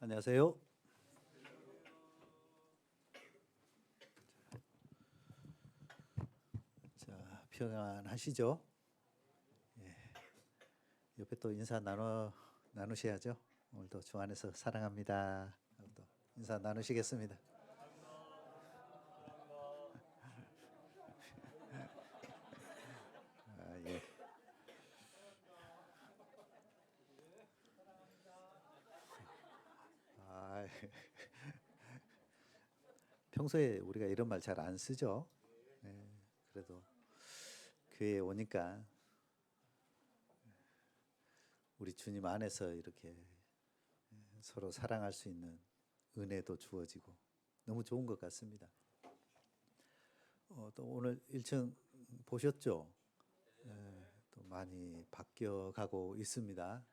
안녕하세요. 자, 평안하시죠? 예, 옆에 또 인사 나누셔야죠. 오늘도 주 안에서 사랑합니다. 하고 또 인사 나누시겠습니다. 예. 아, 평소에 우리가 이런 말 잘 안 쓰죠. 예, 그래도 교회에 오니까 우리 주님 안에서 이렇게 서로 사랑할 수 있는 은혜도 주어지고 너무 좋은 것 같습니다. 또 오늘 1층 보셨죠? 또 많이 바뀌어가고 있습니다.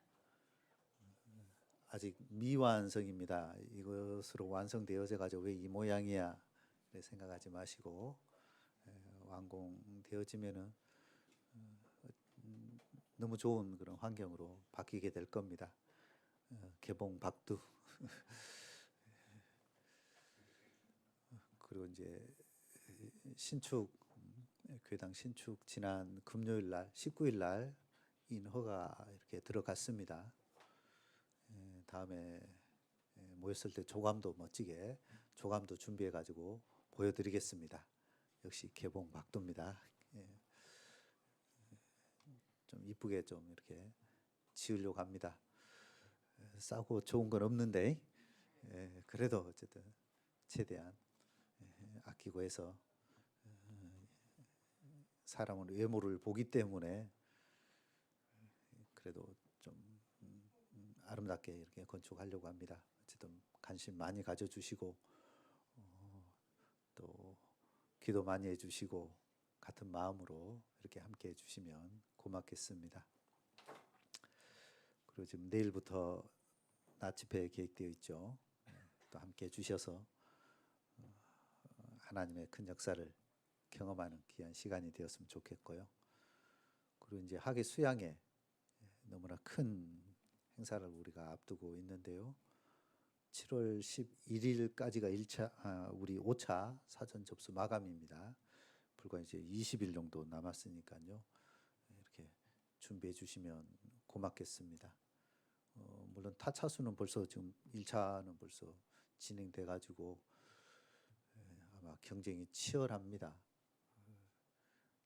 아직 미완성입니다. 이것으로 완성되어져 가지고 왜 이 모양이야 생각하지 마시고 완공되어지면은 너무 좋은 그런 환경으로 바뀌게 될 겁니다. 개봉 박두 그리고 이제 신축 교회당 신축 지난 금요일 날 19일 날 인허가 이렇게 들어갔습니다. 다음에 모였을 때 조감도 멋지게 조감도 준비해 가지고 보여드리겠습니다. 역시 개봉 박두입니다. 좀 이쁘게 좀 이렇게 지으려고 합니다. 싸고 좋은 건 없는데 그래도 어쨌든 최대한 아끼고 해서 사람은 외모를 보기 때문에 그래도 좀 아름답게 이렇게 건축하려고 합니다. 어쨌든 관심 많이 가져주시고 또 기도 많이 해주시고 같은 마음으로 이렇게 함께 해주시면 고맙겠습니다. 그리고 지금 내일부터 낮 집회 계획되어 있죠. 또 함께 해주셔서 하나님의 큰 역사를 경험하는 귀한 시간이 되었으면 좋겠고요. 그리고 이제 학예 수양회 너무나 큰 행사를 우리가 앞두고 있는데요. 7월 11일까지가 1차, 우리 5차 사전 접수 마감입니다. 불과 이제 20일 정도 남았으니까요. 이렇게 준비해 주시면 고맙겠습니다. 물론 타 차수는 벌써 지금 1차는 벌써 진행돼 가지고 아마 경쟁이 치열합니다.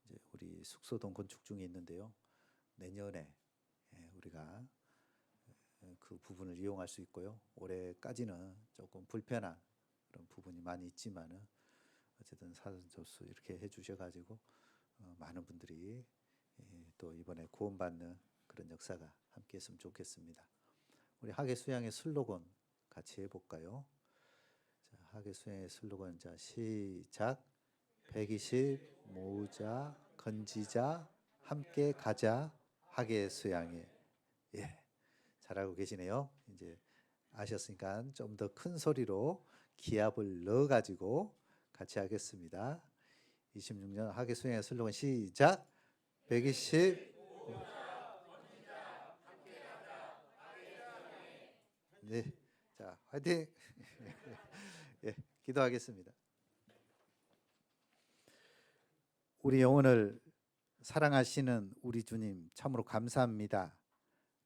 이제 우리 숙소동 건축 중에 있는데요. 내년에 우리가 그 부분을 이용할 수 있고요. 올해까지는 조금 불편한 그런 부분이 많이 있지만은 어쨌든 사전 접수 이렇게 해주셔가지고 많은 분들이 또 이번에 구원받는 그런 역사가 함께했으면 좋겠습니다. 우리 학예 수양의 슬로건 같이 해볼까요? 자, 학예 수양의 슬로건 자 시작. 120 모으자 건지자 함께 가자 학예 수양회. 예, 잘하고 계시네요. 이제 아셨으니까 좀 더 큰 소리로 기합을 넣어가지고 같이 하겠습니다. 26년 학예 수양회 슬로건 시작. 120 네, 자 화이팅. 예, 기도하겠습니다. 우리 영혼을 사랑하시는 우리 주님 참으로 감사합니다.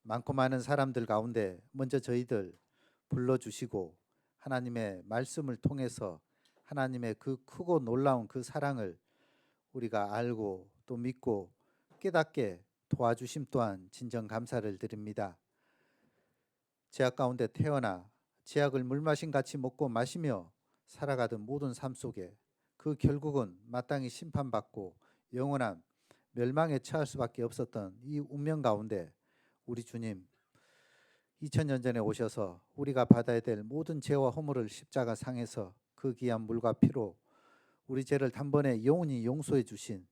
많고 많은 사람들 가운데 먼저 저희들 불러주시고 하나님의 말씀을 통해서 하나님의 그 크고 놀라운 그 사랑을 우리가 알고 또 믿고 깨닫게 도와주심 또한 진정 감사를 드립니다. 죄악 가운데 태어나 죄악을 물마신 같이 먹고 마시며 살아가던 모든 삶 속에 그 결국은 마땅히 심판받고 영원한 멸망에 처할 수밖에 없었던 이 운명 가운데 우리 주님 2000년 전에 오셔서 우리가 받아야 될 모든 죄와 허물을 십자가 상에서 그 귀한 물과 피로 우리 죄를 단번에 영원히 용서해 주신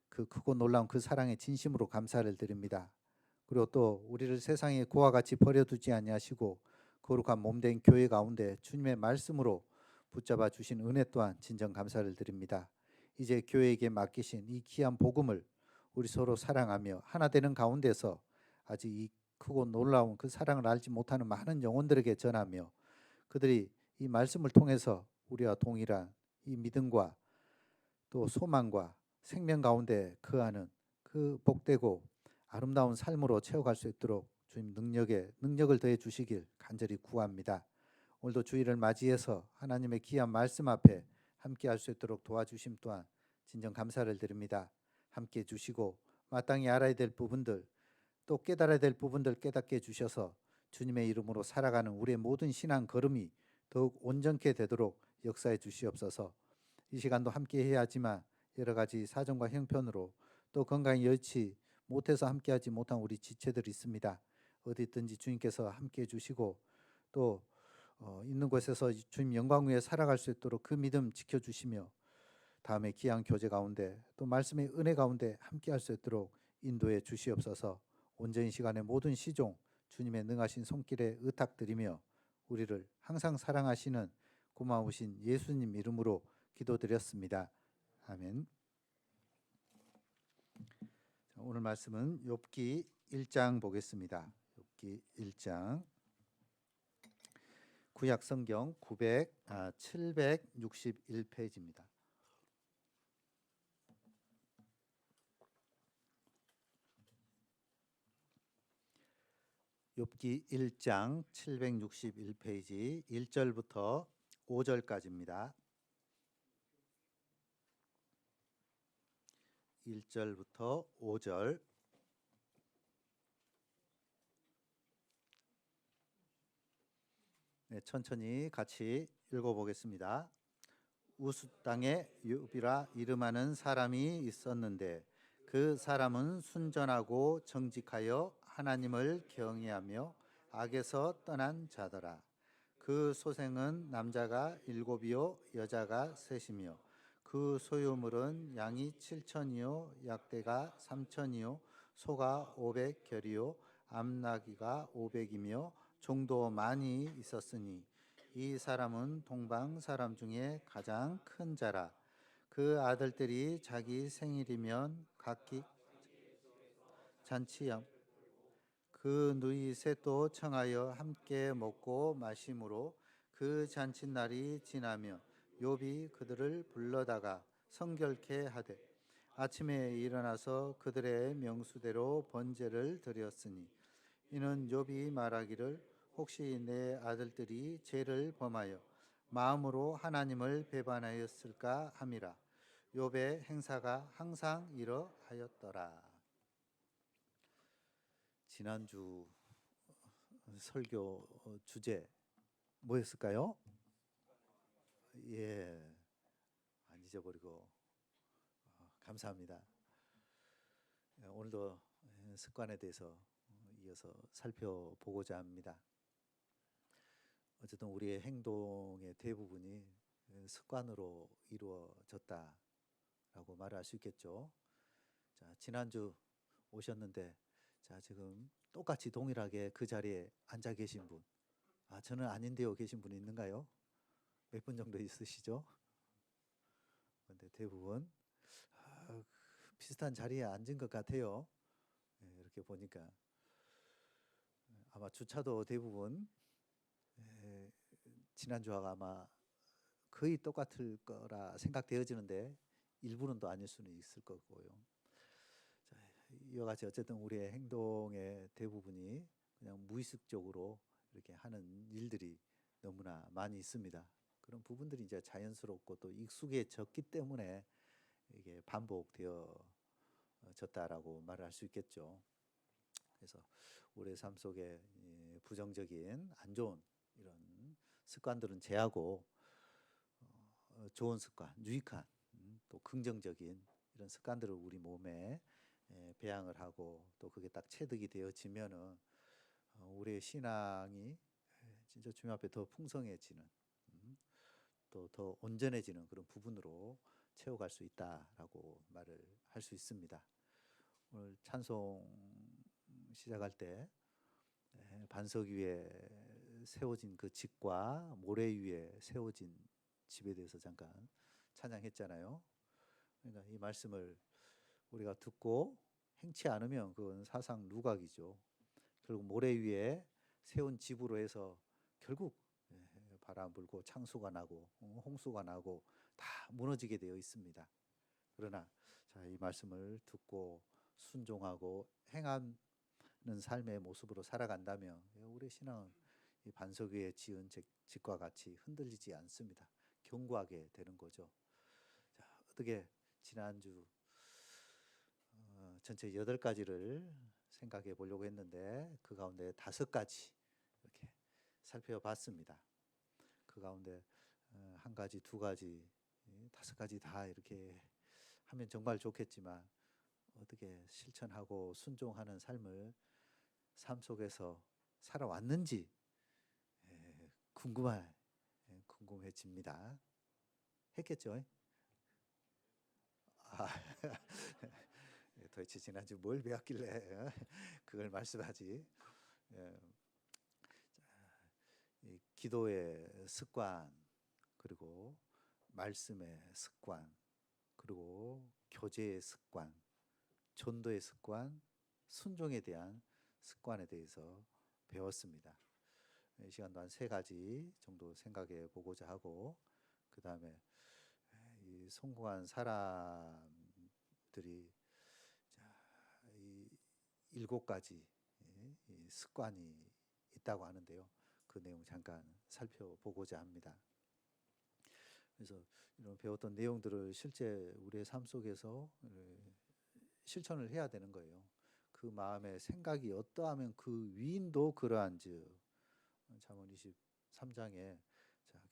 그 크고 놀라운 그 사랑에 진심으로 감사를 드립니다. 그리고 또 우리를 세상의 고와 같이 버려두지 아니하시고 거룩한 몸된 교회 가운데 주님의 말씀으로 붙잡아 주신 은혜 또한 진정 감사를 드립니다. 이제 교회에게 맡기신 이 귀한 복음을 우리 서로 사랑하며 하나 되는 가운데서 아직 이 크고 놀라운 그 사랑을 알지 못하는 많은 영혼들에게 전하며 그들이 이 말씀을 통해서 우리와 동일한 이 믿음과 또 소망과 생명 가운데 거하는 그 복되고 아름다운 삶으로 채워갈 수 있도록 주님 능력을 더해 주시길 간절히 구합니다. 오늘도 주일을 맞이해서 하나님의 귀한 말씀 앞에 함께 할 수 있도록 도와주심 또한 진정 감사를 드립니다. 함께 해주시고 마땅히 알아야 될 부분들 또 깨달아야 될 부분들 깨닫게 해주셔서 주님의 이름으로 살아가는 우리의 모든 신앙 걸음이 더욱 온전케 되도록 역사해 주시옵소서. 이 시간도 함께 해야 하지만 여러 가지 사정과 형편으로 또 건강히 여의치 못해서 함께하지 못한 우리 지체들이 있습니다. 어디 있든지 주님께서 함께해 주시고 또 있는 곳에서 주님 영광 위에 살아갈 수 있도록 그 믿음 지켜주시며 다음에 귀한 교제 가운데 또 말씀의 은혜 가운데 함께할 수 있도록 인도해 주시옵소서. 온전히 시간의 모든 시종 주님의 능하신 손길에 의탁드리며 우리를 항상 사랑하시는 고마우신 예수님 이름으로 기도드렸습니다. 아멘. 오늘 말씀은 욥기 1장 보겠습니다. 욥기 1장 구약 성경 761페이지입니다. 욥기 1장 761페이지 1절부터 5절까지입니다. 1절부터 5절. 네, 천천히 같이 읽어보겠습니다. 우스 땅에 욥이라 이름하는 사람이 있었는데 그 사람은 순전하고 정직하여 하나님을 경외하며 악에서 떠난 자더라. 그 소생은 남자가 7이요 여자가 3이며 그 소유물은 양이 7천이요 약대가 3천이요 소가 500결이요 암나귀가 500이며 종도 많이 있었으니 이 사람은 동방 사람 중에 가장 큰 자라. 그 아들들이 자기 생일이면 각기 잔치함 그 누이 셋도 청하여 함께 먹고 마심으로 그 잔칫날이 지나면 욥이 그들을 불러다가 성결케 하되 아침에 일어나서 그들의 명수대로 번제를 드렸으니 이는 욥이 말하기를 혹시 내 아들들이 죄를 범하여 마음으로 하나님을 배반하였을까 함이라. 욥의 행사가 항상 이러하였더라. 지난주 설교 주제 뭐였을까요? 예, 안 잊어버리고 감사합니다. 오늘도 습관에 대해서 이어서 살펴보고자 합니다. 어쨌든 우리의 행동의 대부분이 습관으로 이루어졌다라고 말할 수 있겠죠. 자, 지난주 오셨는데 자, 지금 똑같이 동일하게 그 자리에 앉아 계신 분, 저는 아닌데요 계신 분 있는가요? 몇 분 정도 있으시죠? 근데 대부분 비슷한 자리에 앉은 것 같아요. 이렇게 보니까 아마 주차도 대부분 지난주와 아마 거의 똑같을 거라 생각되어지는데 일부는 또 아닐 수는 있을 거고요. 자, 이와 같이 어쨌든 우리의 행동의 대부분이 그냥 무의식적으로 이렇게 하는 일들이 너무나 많이 있습니다. 그런 부분들이 이제 자연스럽고 또 익숙해졌기 때문에 이게 반복되어졌다라고 말을 할 수 있겠죠. 그래서 우리의 삶 속에 부정적인 안 좋은 이런 습관들은 제하고 좋은 습관, 유익한 또 긍정적인 이런 습관들을 우리 몸에 배양을 하고 또 그게 딱 체득이 되어지면은 우리의 신앙이 진짜 주님 앞에 더 풍성해지는 또 더 온전해지는 그런 부분으로 채워갈 수 있다라고 말을 할 수 있습니다. 오늘 찬송 시작할 때 반석 위에 세워진 그 집과 모래 위에 세워진 집에 대해서 잠깐 찬양했잖아요. 그러니까 이 말씀을 우리가 듣고 행치 않으면 그건 사상 누각이죠. 결국 모래 위에 세운 집으로 해서 결국 바람 불고 창수가 나고 홍수가 나고 다 무너지게 되어 있습니다. 그러나 자, 이 말씀을 듣고 순종하고 행하는 삶의 모습으로 살아간다면 우리 신앙은 이 반석 위에 지은 집과 같이 흔들리지 않습니다. 견고하게 되는 거죠. 자, 어떻게 지난주 전체 8가지를 생각해 보려고 했는데 그 가운데 5가지 이렇게 살펴봤습니다. 그 가운데 1가지, 2가지, 5가지 다 이렇게 하면 정말 좋겠지만 어떻게 실천하고 순종하는 삶을 삶 속에서 살아왔는지 궁금해집니다. 했겠죠? 아, 도대체 지난주 뭘 배웠길래 그걸 말씀하지? 이 기도의 습관, 그리고 말씀의 습관, 그리고 교제의 습관, 전도의 습관, 순종에 대한 습관에 대해서 배웠습니다. 이 시간도 한 3가지 정도 생각해 보고자 하고, 그 다음에 이 성공한 사람들이 이 7가지 이 습관이 있다고 하는데요. 그 내용 잠깐 살펴보고자 합니다. 그래서 이런 배웠던 내용들을 실제 우리의 삶 속에서 실천을 해야 되는 거예요. 그 마음의 생각이 어떠하면 그 위인도 그러한즉. 잠언 23장에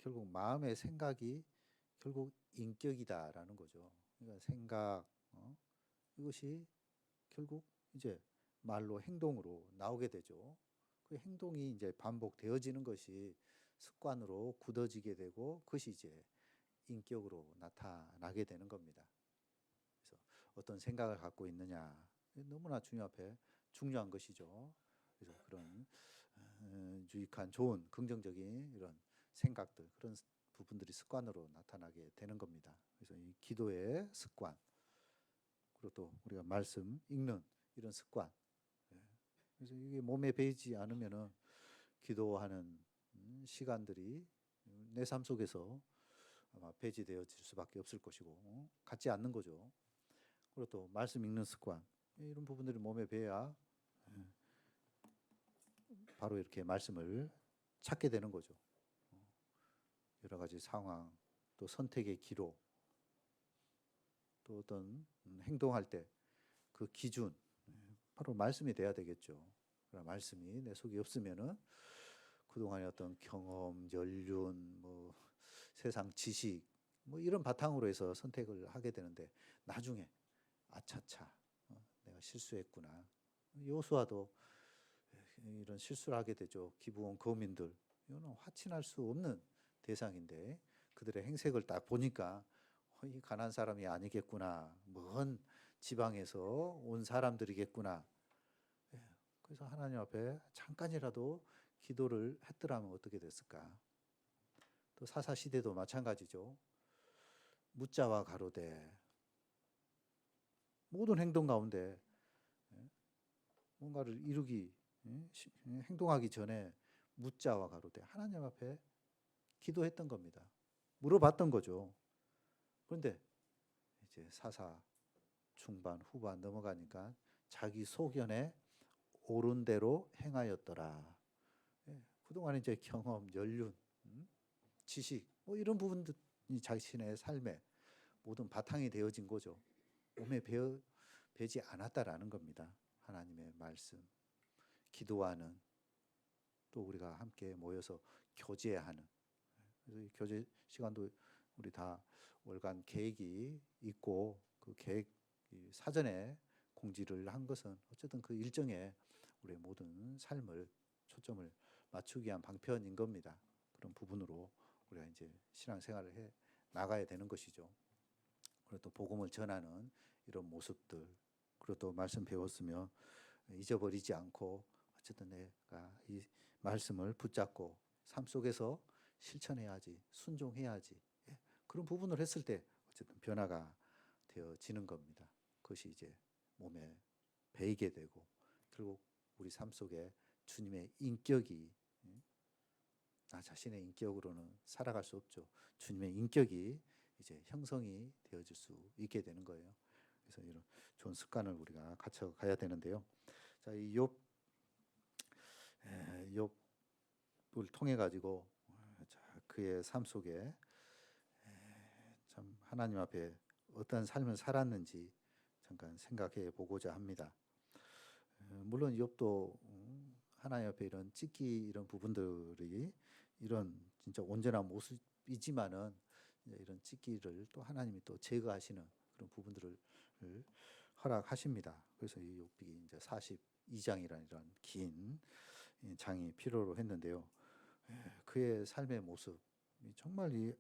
결국 마음의 생각이 결국 인격이다라는 거죠. 그러니까 생각 이것이 결국 이제 말로 행동으로 나오게 되죠. 그 행동이 이제 반복되어지는 것이 습관으로 굳어지게 되고 그것이 이제 인격으로 나타나게 되는 겁니다. 그래서 어떤 생각을 갖고 있느냐 너무나 중요한 것이죠. 그래서 그런 유익한 좋은 긍정적인 이런 생각들 그런 부분들이 습관으로 나타나게 되는 겁니다. 그래서 이 기도의 습관 그리고 또 우리가 말씀 읽는 이런 습관 그래서 이게 몸에 배이지 않으면은 기도하는 시간들이 내 삶 속에서 아마 배제되어질 수밖에 없을 것이고 같지 않는 거죠. 그리고 또 말씀 읽는 습관 이런 부분들이 몸에 배야 바로 이렇게 말씀을 찾게 되는 거죠. 여러 가지 상황, 또 선택의 기로, 또 어떤 행동할 때 그 기준 바로 말씀이 돼야 되겠죠. 그러나 말씀이 내 속에 없으면은 그동안의 어떤 경험, 연륜, 뭐 세상 지식 뭐 이런 바탕으로 해서 선택을 하게 되는데 나중에 아차차 내가 실수했구나. 요수아도 이런 실수를 하게 되죠. 기브온 거민들 이거는 화친할 수 없는 대상인데 그들의 행색을 딱 보니까 이 가난한 사람이 아니겠구나. 먼 지방에서 온 사람들이겠구나. 그래서 하나님 앞에 잠깐이라도 기도를 했더라면 어떻게 됐을까? 또 사사 시대도 마찬가지죠. 묻자와 가로되 모든 행동 가운데 뭔가를 이루기 행동하기 전에 묻자와 가로되 하나님 앞에 기도했던 겁니다. 물어봤던 거죠. 그런데 이제 사사 중반 후반 넘어가니까 자기 소견에 옳은 대로 행하였더라. 그동안 이제 경험, 연륜, 지식 뭐 이런 부분들이 자신의 삶에 모든 바탕이 되어진 거죠. 몸에 배지 않았다라는 겁니다. 하나님의 말씀, 기도하는 또 우리가 함께 모여서 교제하는 그래서 이 교제 시간도 우리 다 월간 계획이 있고 그 계획 사전에 공지를 한 것은 어쨌든 그 일정에 우리의 모든 삶을 초점을 맞추기 위한 방편인 겁니다. 그런 부분으로 우리가 이제 신앙생활을 해 나가야 되는 것이죠. 그리고 또 복음을 전하는 이런 모습들 그리고 또 말씀 배웠으면 잊어버리지 않고 어쨌든 내가 이 말씀을 붙잡고 삶 속에서 실천해야지 순종해야지 그런 부분을 했을 때 어쨌든 변화가 되어지는 겁니다. 그것이 이제 몸에 배이게 되고 결국 우리 삶 속에 주님의 인격이 나 자신의 인격으로는 살아갈 수 없죠. 주님의 인격이 이제 형성이 되어질 수 있게 되는 거예요. 그래서 이런 좋은 습관을 우리가 갖춰가야 되는데요. 자, 이 욥을 통해 가지고 그의 삶 속에 참 하나님 앞에 어떤 삶을 살았는지 잠깐 생각해 보고자 합니다. 물론 욥도 하나님 앞에 이런 찢기 이런 부분들이 이런 진짜 온전한 모습이지만은 이런 찢기를 또 하나님이 또 제거하시는 그런 부분들을 허락하십니다. 그래서 이 욥기 이제 42장이라는 이런 긴 장이 필요로 했는데요. 그의 삶의 모습이 정말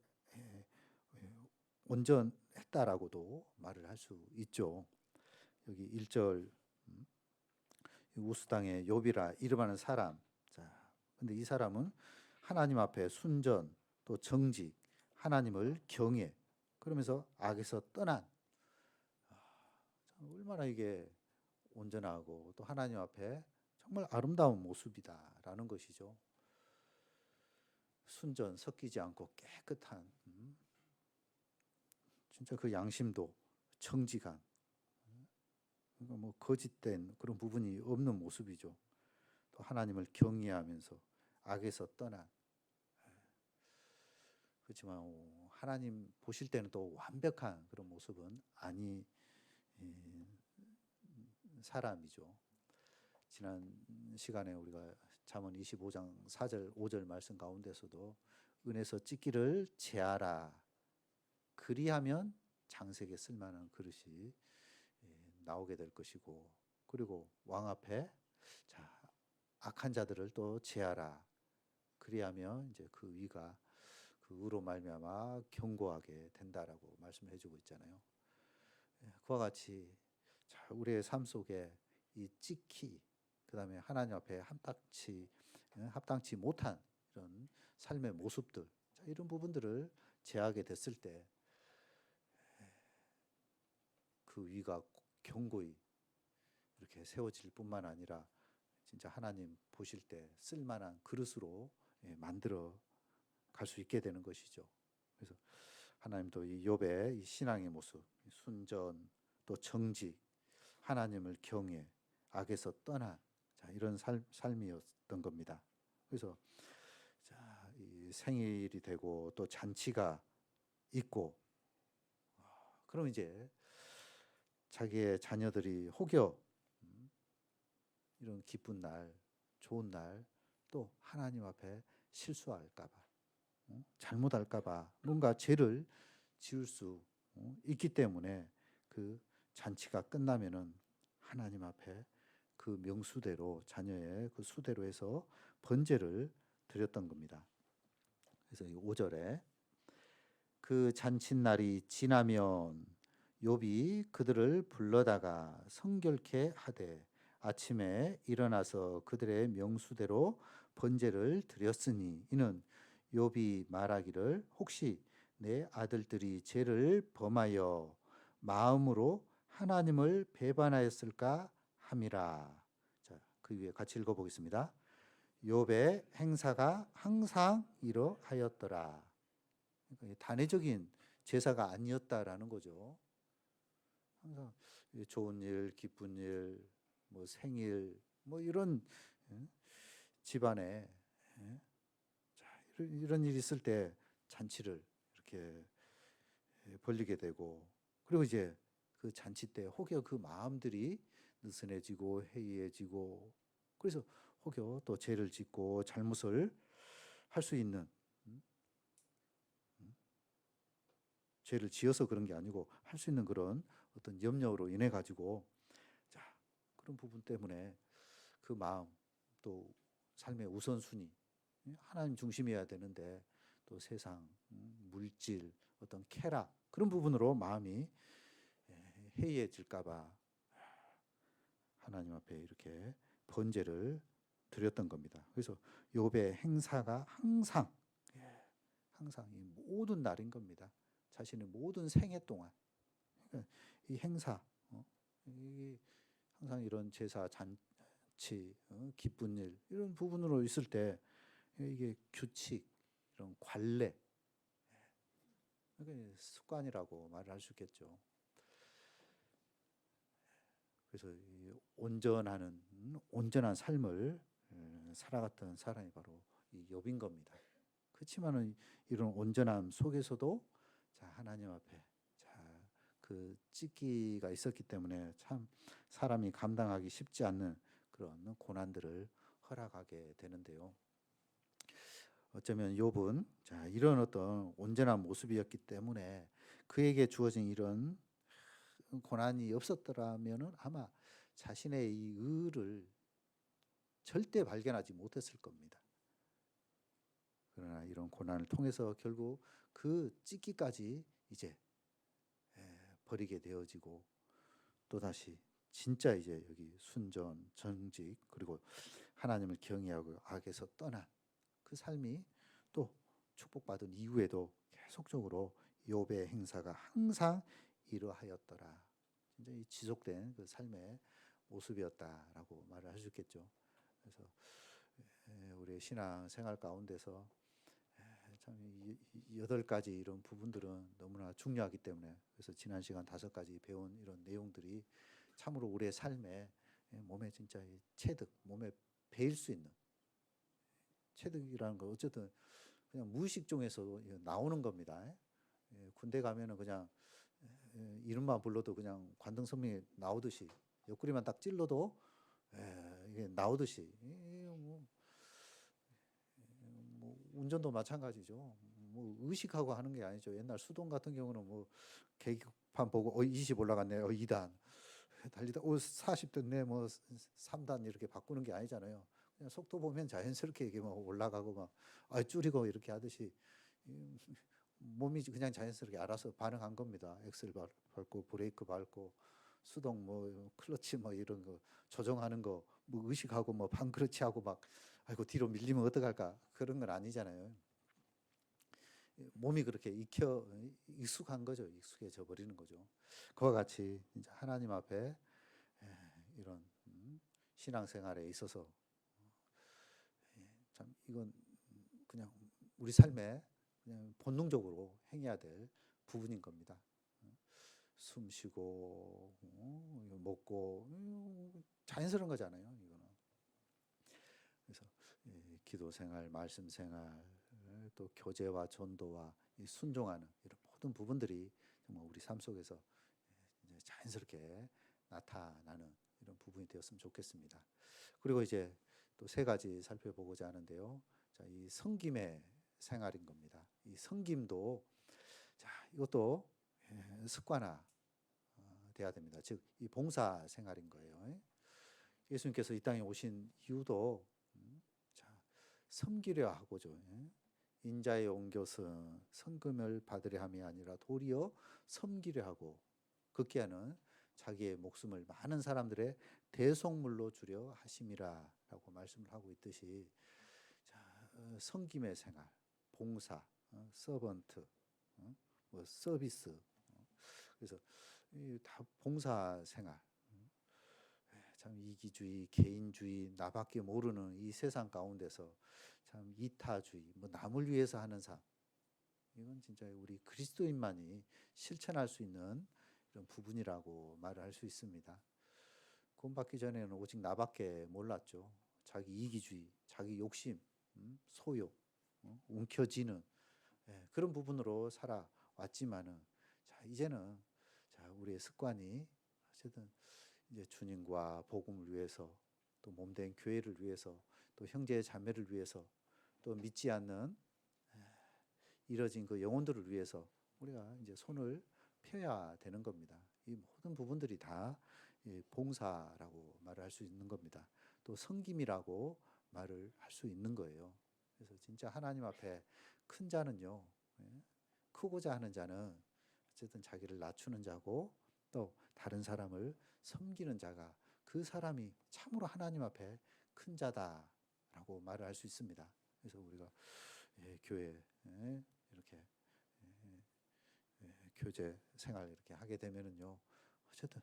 온전했다라고도 말을 할 수 있죠. 여기 1절 우스 땅에 욥이라 이름하는 사람. 자, 근데 이 사람은 하나님 앞에 순전 또 정직, 하나님을 경외, 그러면서 악에서 떠난 얼마나 이게 온전하고 또 하나님 앞에 정말 아름다운 모습이다라는 것이죠. 순전, 섞이지 않고 깨끗한 진짜 그 양심도 정직한 그러니까 뭐 거짓된 그런 부분이 없는 모습이죠. 또 하나님을 경외하면서 악에서 떠난 그렇지만 하나님 보실 때는 또 완벽한 그런 모습은 아니 사람이죠. 지난 시간에 우리가 잠언 25장 4절 5절 말씀 가운데서도 은에서 찢기를 제하라 그리하면 장색에 쓸만한 그릇이 나오게 될 것이고 그리고 왕 앞에 자 악한 자들을 또 제하라 그리하면 이제 그 위가 그 의로 말미암아 견고하게 된다라고 말씀해 주고 있잖아요. 그와 같이 자 우리의 삶 속에 이 찢기 그다음에 하나님 앞에 합당치 못한 이런 삶의 모습들 자, 이런 부분들을 제하게 됐을 때 그 위가 견고히 이렇게 세워질 뿐만 아니라 진짜 하나님 보실 때 쓸만한 그릇으로 만들어 갈 수 있게 되는 것이죠. 그래서 하나님도 이 욥의 이 신앙의 모습, 순전 또 정직, 하나님을 경외, 악에서 떠난 자, 이런 삶이었던 겁니다. 그래서 자, 이 생일이 되고 또 잔치가 있고 그럼 이제 자기의 자녀들이 혹여 이런 기쁜 날, 좋은 날 또 하나님 앞에 실수할까 봐 잘못할까 봐 뭔가 죄를 지을 수 있기 때문에 그 잔치가 끝나면은 하나님 앞에 그 명수대로 자녀의 그 수대로 해서 번제를 드렸던 겁니다. 그래서 이 5절에 그 잔칫날이 지나면 욥이 그들을 불러다가 성결케 하되 아침에 일어나서 그들의 명수대로 번제를 드렸으니 이는 욥이 말하기를 혹시 내 아들들이 죄를 범하여 마음으로 하나님을 배반하였을까 함이라. 자, 그 위에 같이 읽어보겠습니다. 욥의 행사가 항상 이러하였더라. 그러니까 단회적인 제사가 아니었다라는 거죠. 항상 좋은 일, 기쁜 일, 뭐 생일, 뭐 이런 집안에 자, 이런 일이 있을 때 잔치를 이렇게 벌리게 되고 그리고 이제 그 잔치 때 혹여 그 마음들이 느슨해지고 해이해지고 그래서 혹여 또 죄를 짓고 잘못을 할 수 있는 죄를 지어서 그런 게 아니고 할 수 있는 그런 어떤 염려로 인해 가지고 자 그런 부분 때문에 그 마음 또 삶의 우선순위 하나님 중심이어야 되는데 또 세상 물질 어떤 쾌락 그런 부분으로 마음이 해이해질까 봐 하나님 앞에 이렇게 번제를 드렸던 겁니다. 그래서 욥의 행사가 항상 이 모든 날인 겁니다. 자신의 모든 생애 동안 이 행사, 이 항상 이런 제사, 잔치, 기쁜 일 이런 부분으로 있을 때 이게 규칙, 이런 관례, 이게 습관이라고 말을 할 수 있겠죠. 그래서 이 온전한 삶을 살아갔던 사람이 바로 이 욥인 겁니다. 그렇지만은 이런 온전함 속에서도 자 하나님 앞에 그 찢기가 있었기 때문에 참 사람이 감당하기 쉽지 않는 그런 고난들을 허락하게 되는데요. 어쩌면 욥은 자 이런 어떤 온전한 모습이었기 때문에 그에게 주어진 이런 고난이 없었더라면은 아마 자신의 이 의를 절대 발견하지 못했을 겁니다. 그러나 이런 고난을 통해서 결국 그 찢기까지 이제 버리게 되어지고 또다시 진짜 이제 여기 순전, 정직 그리고 하나님을 경외하고 악에서 떠난 그 삶이 또 축복받은 이후에도 계속적으로 욥의 행사가 항상 이러하였더라. 진짜 이 지속된 그 삶의 모습이었다라고 말을 할 수 있겠죠. 그래서 우리의 신앙 생활 가운데서 참 8가지 이런 부분들은 너무나 중요하기 때문에 그래서 지난 시간 5가지 배운 이런 내용들이 참으로 우리의 삶에 몸에 진짜 체득, 몸에 배일 수 있는 체득이라는 거 어쨌든 그냥 무의식 중에서 나오는 겁니다. 군대 가면은 그냥 이름만 불러도 그냥 관등성명이 나오듯이 옆구리만 딱 찔러도 이게 나오듯이 뭐 운전도 마찬가지죠. 뭐 의식하고 하는 게 아니죠. 옛날 수동 같은 경우는 뭐 계기판 보고 20 올라갔네, 2단 달리다 40 됐네, 뭐 3단 이렇게 바꾸는 게 아니잖아요. 그냥 속도 보면 자연스럽게 이게 뭐 올라가고 막 줄이고 이렇게 하듯이 몸이 그냥 자연스럽게 알아서 반응한 겁니다. 엑셀 밟고 브레이크 밟고 수동 뭐 클러치 뭐 이런 거 조정하는 거 뭐 의식하고 뭐 반그렇지 하고 막 아이고 뒤로 밀리면 어떡할까 그런 건 아니잖아요. 몸이 그렇게 익숙한 거죠. 익숙해져 버리는 거죠. 그와 같이 이제 하나님 앞에 이런 신앙생활에 있어서 참 이건 그냥 우리 삶에 그냥 본능적으로 행해야 될 부분인 겁니다. 숨 쉬고 먹고 자연스러운 거잖아요. 이거는. 그래서 기도 생활, 말씀 생활, 또 교제와 전도와 순종하는 이런 모든 부분들이 정말 우리 삶 속에서 이제 자연스럽게 나타나는 이런 부분이 되었으면 좋겠습니다. 그리고 이제 또 3가지 살펴보고자 하는데요. 자, 이 섬김의 생활인 겁니다. 이 섬김도 자, 이것도 습관화 돼야 됩니다. 즉, 이 봉사 생활인 거예요. 예수님께서 이 땅에 오신 이유도 자, 섬기려 하고죠. 인자의 온 것은 성금을 받으려 함이 아니라 도리어 섬기려 하고 극기하는 자기의 목숨을 많은 사람들의 대속물로 주려 하심이라라고 말씀을 하고 있듯이 자, 섬김의 생활, 봉사, 서번트, 뭐 서비스, 그래서 다 봉사 생활. 참 이기주의, 개인주의, 나밖에 모르는 이 세상 가운데서 참 이타주의, 뭐 남을 위해서 하는 삶. 이건 진짜 우리 그리스도인만이 실천할 수 있는 이런 부분이라고 말을 할 수 있습니다. 구원받기 전에는 오직 나밖에 몰랐죠. 자기 이기주의, 자기 욕심, 소욕, 움켜쥐는 그런 부분으로 살아왔지만은 자 이제는 자 우리의 습관이 어쨌든 이제 주님과 복음을 위해서 또 몸된 교회를 위해서 또 형제 자매를 위해서 또 믿지 않는 이뤄진 그 영혼들을 위해서 우리가 이제 손을 펴야 되는 겁니다. 이 모든 부분들이 다 봉사라고 말을 할 수 있는 겁니다. 또 섬김이라고 말을 할 수 있는 거예요. 그래서 진짜 하나님 앞에 큰 자는요, 크고자 하는 자는 어쨌든 자기를 낮추는 자고 또 다른 사람을 섬기는 자가 그 사람이 참으로 하나님 앞에 큰 자다라고 말을 할 수 있습니다. 그래서 우리가 교회 이렇게 교제 생활 이렇게 하게 되면은요, 어쨌든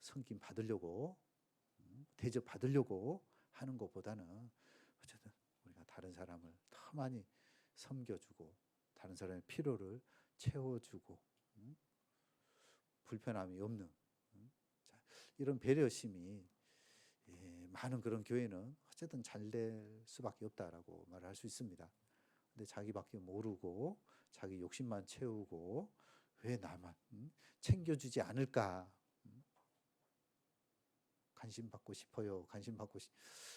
섬김 받으려고 대접 받으려고 하는 것보다는 어쨌든 우리가 다른 사람을 더 많이 섬겨주고 다른 사람의 필요를 채워주고 불편함이 없는 자, 이런 배려심이 많은 그런 교회는 어쨌든 잘 될 수밖에 없다라고 말을 할 수 있습니다. 근데 자기밖에 모르고 자기 욕심만 채우고 왜 나만 챙겨주지 않을까? 관심 받고 싶어요. 관심 받고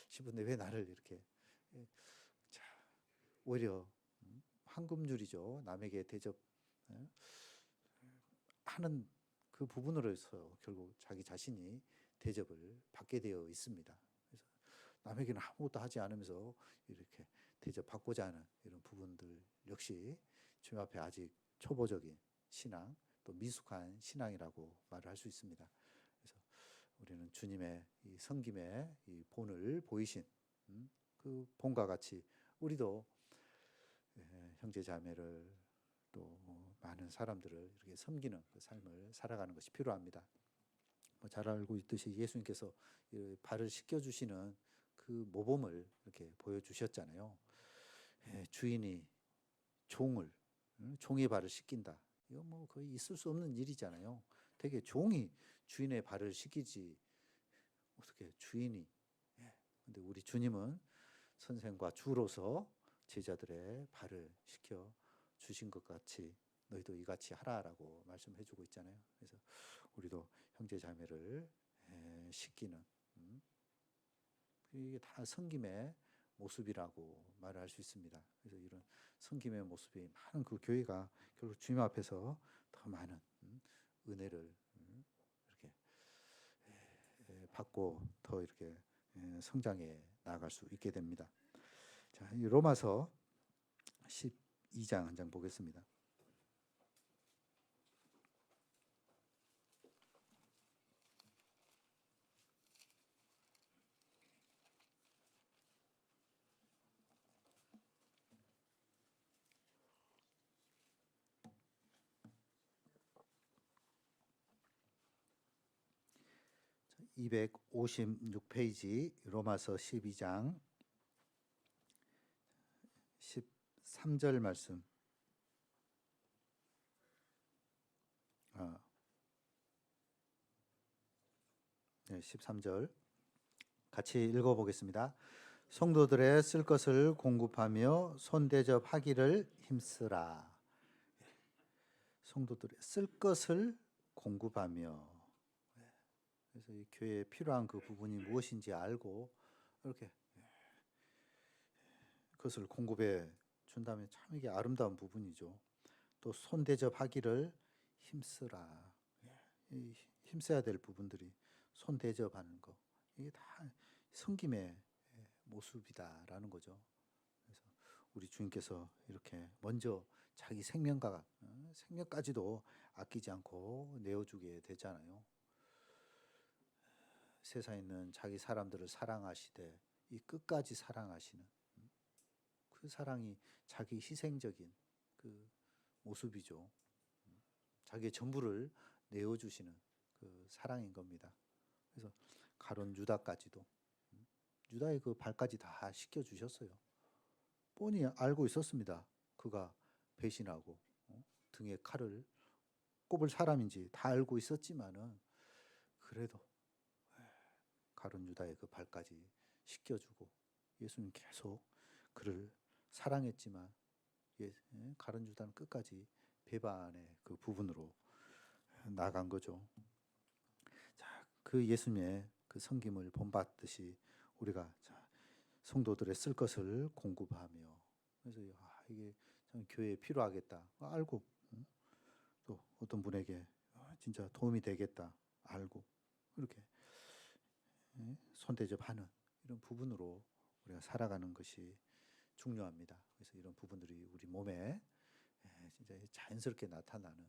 싶은데 왜 나를 이렇게 자, 오히려 황금줄이죠. 남에게 대접 하는 그 부분으로서 결국 자기 자신이 대접을 받게 되어 있습니다. 그래서 남에게는 아무것도 하지 않으면서 이렇게 대접받고자 하는 이런 부분들 역시 주님 앞에 아직 초보적인 신앙 또 미숙한 신앙이라고 말을 할 수 있습니다. 그래서 우리는 주님의 이 섬김의 이 본을 보이신 그 본과 같이 우리도 형제 자매를 또 많은 사람들을 이렇게 섬기는 그 삶을 살아가는 것이 필요합니다. 잘 알고 있듯이 예수님께서 발을 씻겨주시는 그 모범을 이렇게 보여주셨잖아요. 주인이 종의 발을 씻긴다. 이거 뭐 거의 있을 수 없는 일이잖아요. 되게 종이 주인의 발을 씻기지 어떻게 주인이. 근데 우리 주님은 선생과 주로서 제자들의 발을 씻겨 주신 것 같이 너희도 이같이 하라라고 말씀해주고 있잖아요. 그래서 우리도 형제 자매를 씻기는 이게 다 섬김의 모습이라고 말을 할 수 있습니다. 그래서 이런 섬김의 모습이 많은 그 교회가 결국 주님 앞에서 더 많은 은혜를 이렇게 받고 더 이렇게 성장해 나아갈 수 있게 됩니다. 자, 이 로마서 12장 한 장 보겠습니다. 자, 256페이지 로마서 12장 13절 말씀. 네, 13절 같이 읽어보겠습니다. 성도들의 쓸 것을 공급하며 손대접하기를 힘쓰라. 성도들의 쓸 것을 공급하며. 그래서 이 교회에 필요한 그 부분이 무엇인지 알고 이렇게 그것을 공급해 준다면 참 이게 아름다운 부분이죠. 또 손대접하기를 힘쓰라. 힘써야 될 부분들이 손대접하는 거. 이게 다 섬김의 모습이다라는 거죠. 그래서 우리 주님께서 이렇게 먼저 자기 생명까지도 아끼지 않고 내어주게 되잖아요. 세상에 있는 자기 사람들을 사랑하시되 이 끝까지 사랑하시는 그 사랑이 자기 희생적인 그 모습이죠. 자기의 전부를 내어주시는 그 사랑인 겁니다. 그래서 가론 유다까지도 유다의 그 발까지 다 씻겨주셨어요. 뻔히 알고 있었습니다. 그가 배신하고 등에 칼을 꼽을 사람인지 다 알고 있었지만은 그래도 가룟 유다의 그 발까지 씻겨주고 예수님 계속 그를 사랑했지만 가룟 유다는 끝까지 배반의 그 부분으로 나간 거죠. 자, 그 예수님의 그 섬김을 본받듯이 우리가 성도들의 쓸 것을 공급하며 그래서 이게 참 교회에 필요하겠다 알고 또 어떤 분에게 진짜 도움이 되겠다 알고 이렇게 손대접하는 이런 부분으로 우리가 살아가는 것이 중요합니다. 그래서 이런 부분들이 우리 몸에 진짜 자연스럽게 나타나는.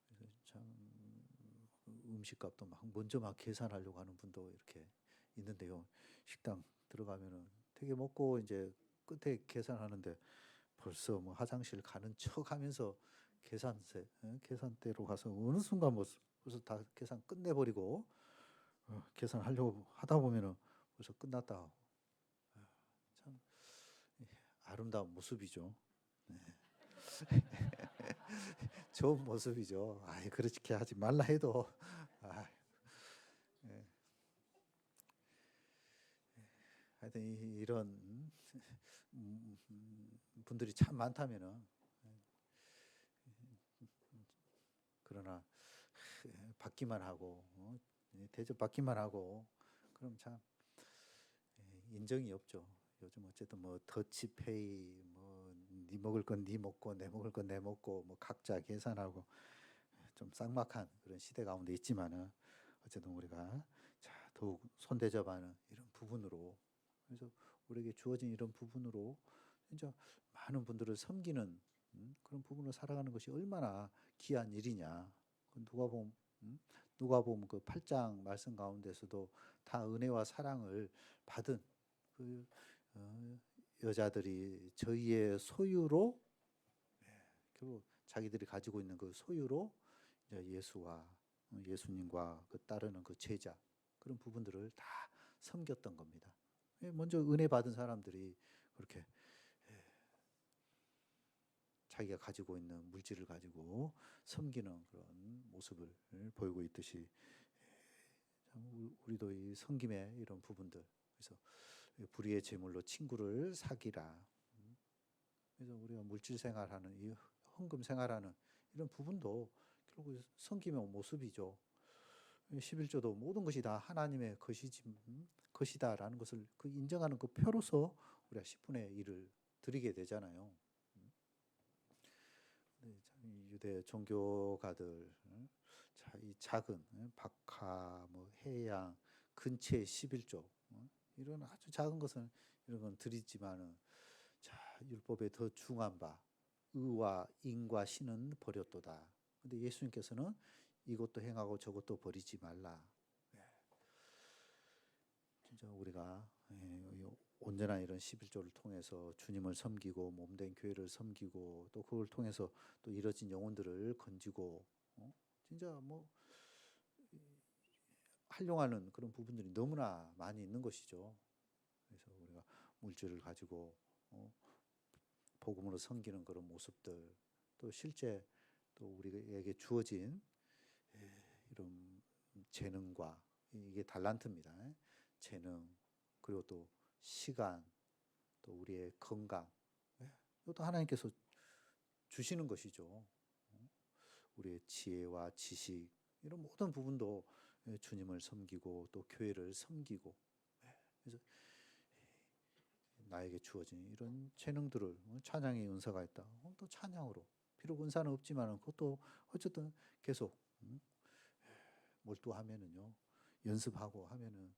그래서 참 음식값도 먼저 계산하려고 하는 분도 이렇게 있는데요. 식당 들어가면은 되게 먹고 이제 끝에 계산하는데 벌써 뭐 화장실 가는 척하면서 계산대로 가서 어느 순간 벌써 다 계산 끝내버리고 계산하려고 하다 보면은 벌써 끝났다. 참 아름다운 모습이죠. 네. 좋은 모습이죠. 그렇게 하지 말라 해도 아, 예. 하여튼 이런 분들이 참 많다면은 그러나 받기만 하고 대접받기만 하고 그럼 참 인정이 없죠. 요즘 어쨌든 뭐 더치페이 뭐 네 먹을 건 네 먹고 내 먹을 건 내 먹고 뭐 각자 계산하고 좀 쌍막한 그런 시대 가운데 있지만은 어쨌든 우리가 자 더욱 손대접하는 이런 부분으로 그래서 우리에게 주어진 이런 부분으로 진짜 많은 분들을 섬기는 그런 부분으로 살아가는 것이 얼마나 귀한 일이냐. 누가복음 누가복음 그 8장 말씀 가운데서도 다 은혜와 사랑을 받은 그 여자들이 저희의 소유로 결국 자기들이 가지고 있는 그 소유로 이제 예수와 예수님과 그 따르는 그 제자 그런 부분들을 다 섬겼던 겁니다. 먼저 은혜 받은 사람들이 그렇게 자기가 가지고 있는 물질을 가지고 섬기는 그런 모습을 보이고 있듯이 우리도 이 섬김의 이런 부분들 그래서 불의의 제물로 친구를 사기라. 그래서 우리가 물질 생활하는 이 헌금 생활하는 이런 부분도 결국 섬김의 모습이죠. 11조도 모든 것이 다 하나님의 것이다라는 것을 그 인정하는 그 표로서 우리가 10분의 1을 드리게 되잖아요. 유대 종교가들 자, 이 작은 박하, 뭐 해양, 근처의 11조 이런 아주 작은 것은 이런 건 드리지만은 자 율법에 더 중한 바 의와 인과 신은 버렸도다. 근데 예수님께서는 이것도 행하고 저것도 버리지 말라. 진짜 우리가 온전한 이런 11조를 통해서 주님을 섬기고 몸된 교회를 섬기고 또 그걸 통해서 또 이뤄진 영혼들을 건지고 진짜 뭐 활용하는 그런 부분들이 너무나 많이 있는 것이죠. 그래서 우리가 물질을 가지고 복음으로 섬기는 그런 모습들 또 실제 또 우리에게 주어진 이런 재능과 이게 달란트입니다. 재능 그리고 또 시간 또 우리의 건강 이것도 하나님께서 주시는 것이죠. 우리의 지혜와 지식 이런 모든 부분도 주님을 섬기고 또 교회를 섬기고 그래서 나에게 주어진 이런 재능들을 찬양의 은사가 있다. 또 찬양으로 비록 은사는 없지만 그것도 어쨌든 계속 몰두하면은요 연습하고 하면은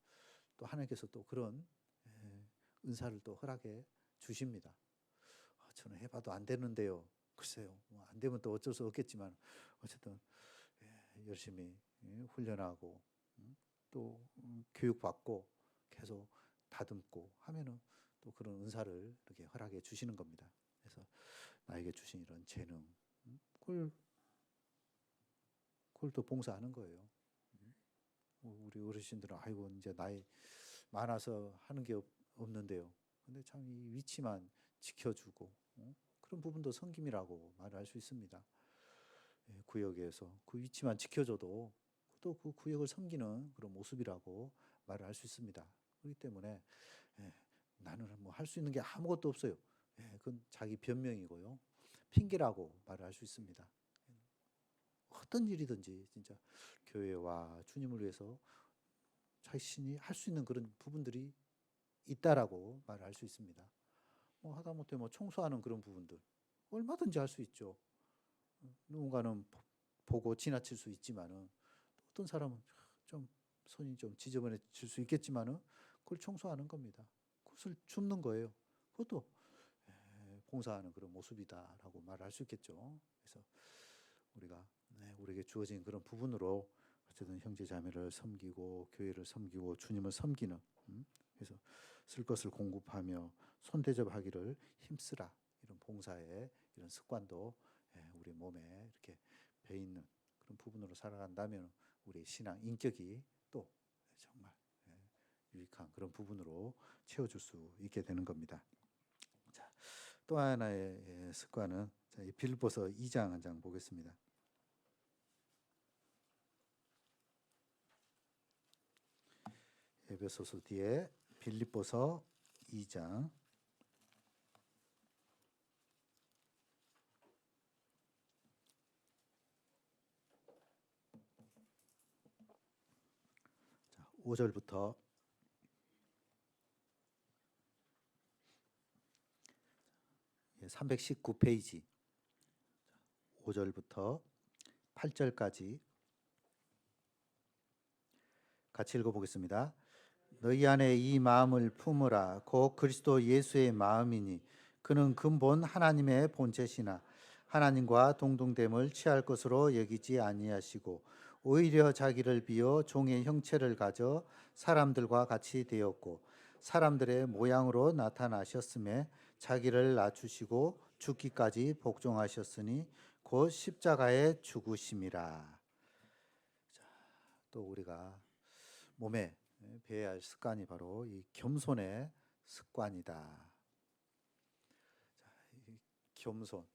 또 하나님께서 또 그런 은사를 또 허락해 주십니다. 저는 해봐도 안 되는데요. 글쎄요. 뭐안 되면 또 어쩔 수 없겠지만 어쨌든 열심히 훈련하고 또 교육받고 계속 다듬고 하면은 또 그런 은사를 이렇게 허락해 주시는 겁니다. 그래서 나에게 주신 이런 재능 그걸 또 봉사하는 거예요. 우리 어르신들은 아이고 이제 나이 많아서 하는 게 없는데요. 근데 참 이 위치만 지켜주고 그런 부분도 섬김이라고 말을 할 수 있습니다. 구역에서 그 위치만 지켜줘도 또 그 구역을 섬기는 그런 모습이라고 말을 할 수 있습니다. 그렇기 때문에 나는 뭐 할 수 있는 게 아무것도 없어요. 그건 자기 변명이고요. 핑계라고 말을 할 수 있습니다. 어떤 일이든지 진짜 교회와 주님을 위해서 자신이 할 수 있는 그런 부분들이 있다라고 말을 할 수 있습니다. 뭐 하다못해 뭐 청소하는 그런 부분들 얼마든지 할 수 있죠. 누군가는 보고 지나칠 수 있지만은 어떤 사람은 좀 손이 좀 지저분해질 수 있겠지만은 그걸 청소하는 겁니다. 그것을 줍는 거예요. 그것도 봉사하는 그런 모습이다라고 말할 수 있겠죠. 그래서 우리가 우리에게 주어진 그런 부분으로 어쨌든 형제 자매를 섬기고 교회를 섬기고 주님을 섬기는 그래서 쓸 것을 공급하며 손대접하기를 힘쓰라 이런 봉사의 이런 습관도 우리 몸에 이렇게 배 있는 그런 부분으로 살아간다면 우리 신앙 인격이 또 정말 유익한 그런 부분으로 채워줄 수 있게 되는 겁니다. 자, 또 하나의 습관은 빌립보서 2장 한 장 보겠습니다. 에베소서 뒤에 빌립보서 2장 5절부터 319페이지 5절부터 8절까지 같이 읽어보겠습니다. 너희 안에 이 마음을 품으라. 곧 그리스도 예수의 마음이니 그는 근본 하나님의 본체시나 하나님과 동등됨을 취할 것으로 여기지 아니하시고 오히려 자기를 비어 종의 형체를 가져 사람들과 같이 되었고 사람들의 모양으로 나타나셨음에 자기를 낮추시고 죽기까지 복종하셨으니 곧 십자가에 죽으심이라. 또 우리가 몸에 배워야 할 습관이 바로 이 겸손의 습관이다. 이 겸손.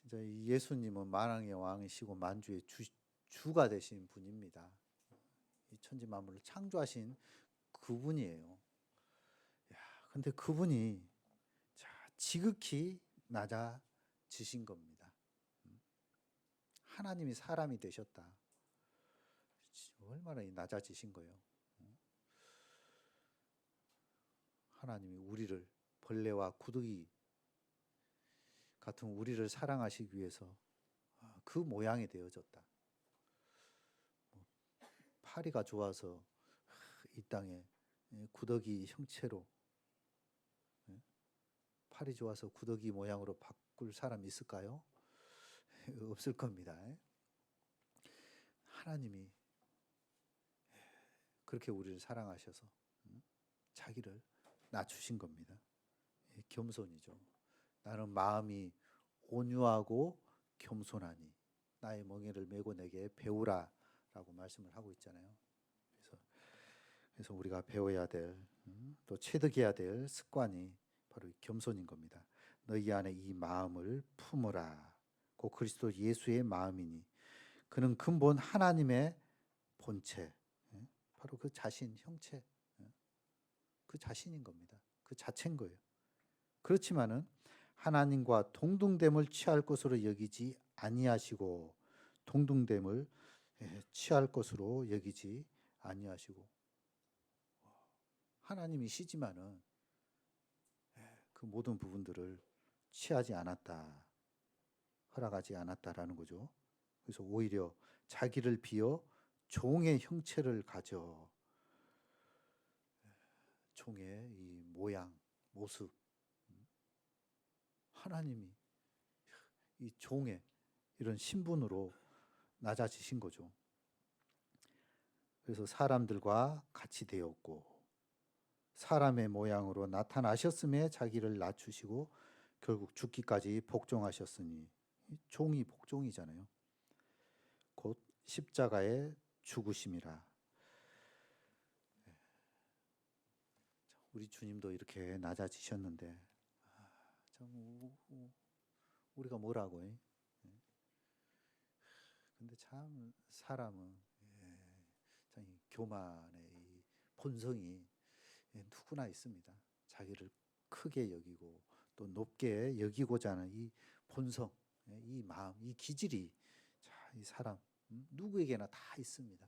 진짜 예수님은 만왕의 왕이시고 만주의 주가 되신 분입니다. 이 천지 만물을 창조하신 그분이에요. 근데 그분이 지극히 낮아지신 겁니다. 하나님이 사람이 되셨다. 얼마나 낮아지신 거예요. 하나님이 우리를 벌레와 구더기 같은 우리를 사랑하시기 위해서 그 모양이 되어졌다. 파리가 좋아서 이 땅에 구더기 형체로 팔이 좋아서 구더기 모양으로 바꿀 사람이 있을까요? 없을 겁니다. 하나님이 그렇게 우리를 사랑하셔서 자기를 낮추신 겁니다. 겸손이죠. 나는 마음이 온유하고 겸손하니 나의 멍에를 메고 내게 배우라 라고 말씀을 하고 있잖아요. 그래서 우리가 배워야 될 또 체득해야 될 습관이 바로 겸손인 겁니다. 너희 안에 이 마음을 품으라. 곧 그리스도 예수의 마음이니 그는 근본 하나님의 본체, 바로 그 자신, 형체, 그 자신인 겁니다. 그 자체인 거예요. 그렇지만은 하나님과 동등됨을 취할 것으로 여기지 아니하시고 동등됨을 취할 것으로 여기지 아니하시고 하나님이시지만은 그 모든 부분들을 취하지 않았다. 허락하지 않았다라는 거죠. 그래서 오히려 자기를 비어 종의 형체를 가져 종의 이 모양, 모습 하나님이 이 종의 이런 신분으로 낮아지신 거죠. 그래서 사람들과 같이 되었고 사람의 모양으로 나타나셨음에 자기를 낮추시고 결국 죽기까지 복종하셨으니 종이 복종이잖아요. 곧 십자가에 죽으심이라. 우리 주님도 이렇게 낮아지셨는데 참 우리가 뭐라고? 근데 참 사람은 참 교만의 이 본성이 누구나 있습니다. 자기를 크게 여기고 또 높게 여기고자 하는 이 본성, 이 마음, 이 기질이 이 사람 누구에게나 다 있습니다.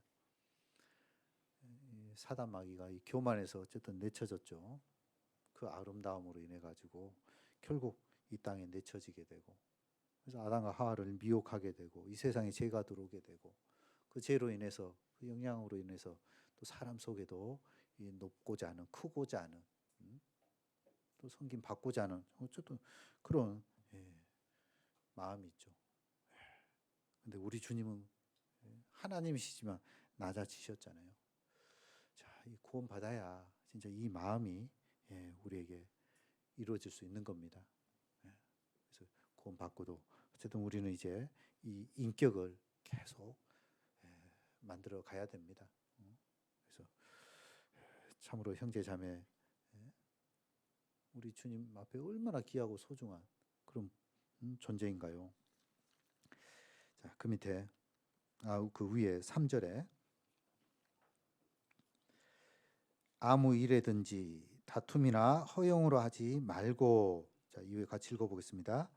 사단 마귀가 이 교만에서 어쨌든 내쳐졌죠. 그 아름다움으로 인해 가지고 결국 이 땅에 내쳐지게 되고 그래서 아담과 하와를 미혹하게 되고 이 세상에 죄가 들어오게 되고 그 죄로 인해서 그 영향으로 인해서 또 사람 속에도 이 높고자 하는 크고자 하는 또 섬김 받고자 하는 어쨌든 그런 마음이 있죠. 근데 우리 주님은 하나님이시지만 낮아지셨잖아요. 자, 이 구원 받아야 진짜 이 마음이 우리에게 이루어질 수 있는 겁니다. 그래서 구원 받고도 어쨌든 우리는 이제 이 인격을 계속 만들어 가야 됩니다. 그래서 참으로 형제 자매 우리 주님 앞에 얼마나 귀하고 소중한 그런 존재인가요? 자, 그 밑에 그 위에 3절에 아무 일에든지 다툼이나 허용으로 하지 말고, 자, 이후에 같이 읽어보겠습니다.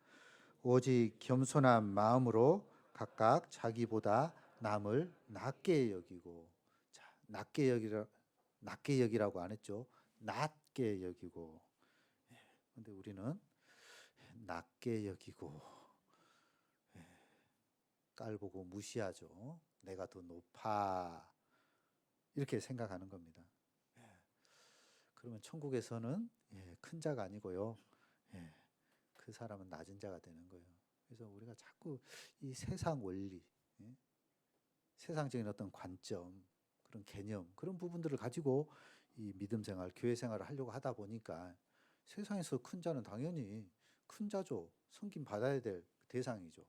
오직 겸손한 마음으로 각각 자기보다 남을 낮게 여기고, 자, 낮게 여기라고 안 했죠. 낮게 여기고. 근데 우리는 낮게 여기고 깔보고 무시하죠. 내가 더 높아 이렇게 생각하는 겁니다. 그러면 천국에서는 큰 자가 아니고요. 그 사람은 낮은 자가 되는 거예요. 그래서 우리가 자꾸 이 세상 원리, 세상적인 어떤 관점, 그런 개념, 그런 부분들을 가지고 이 믿음 생활, 교회 생활을 하려고 하다 보니까 세상에서 큰 자는 당연히 큰 자죠. 섬김 받아야 될 대상이죠.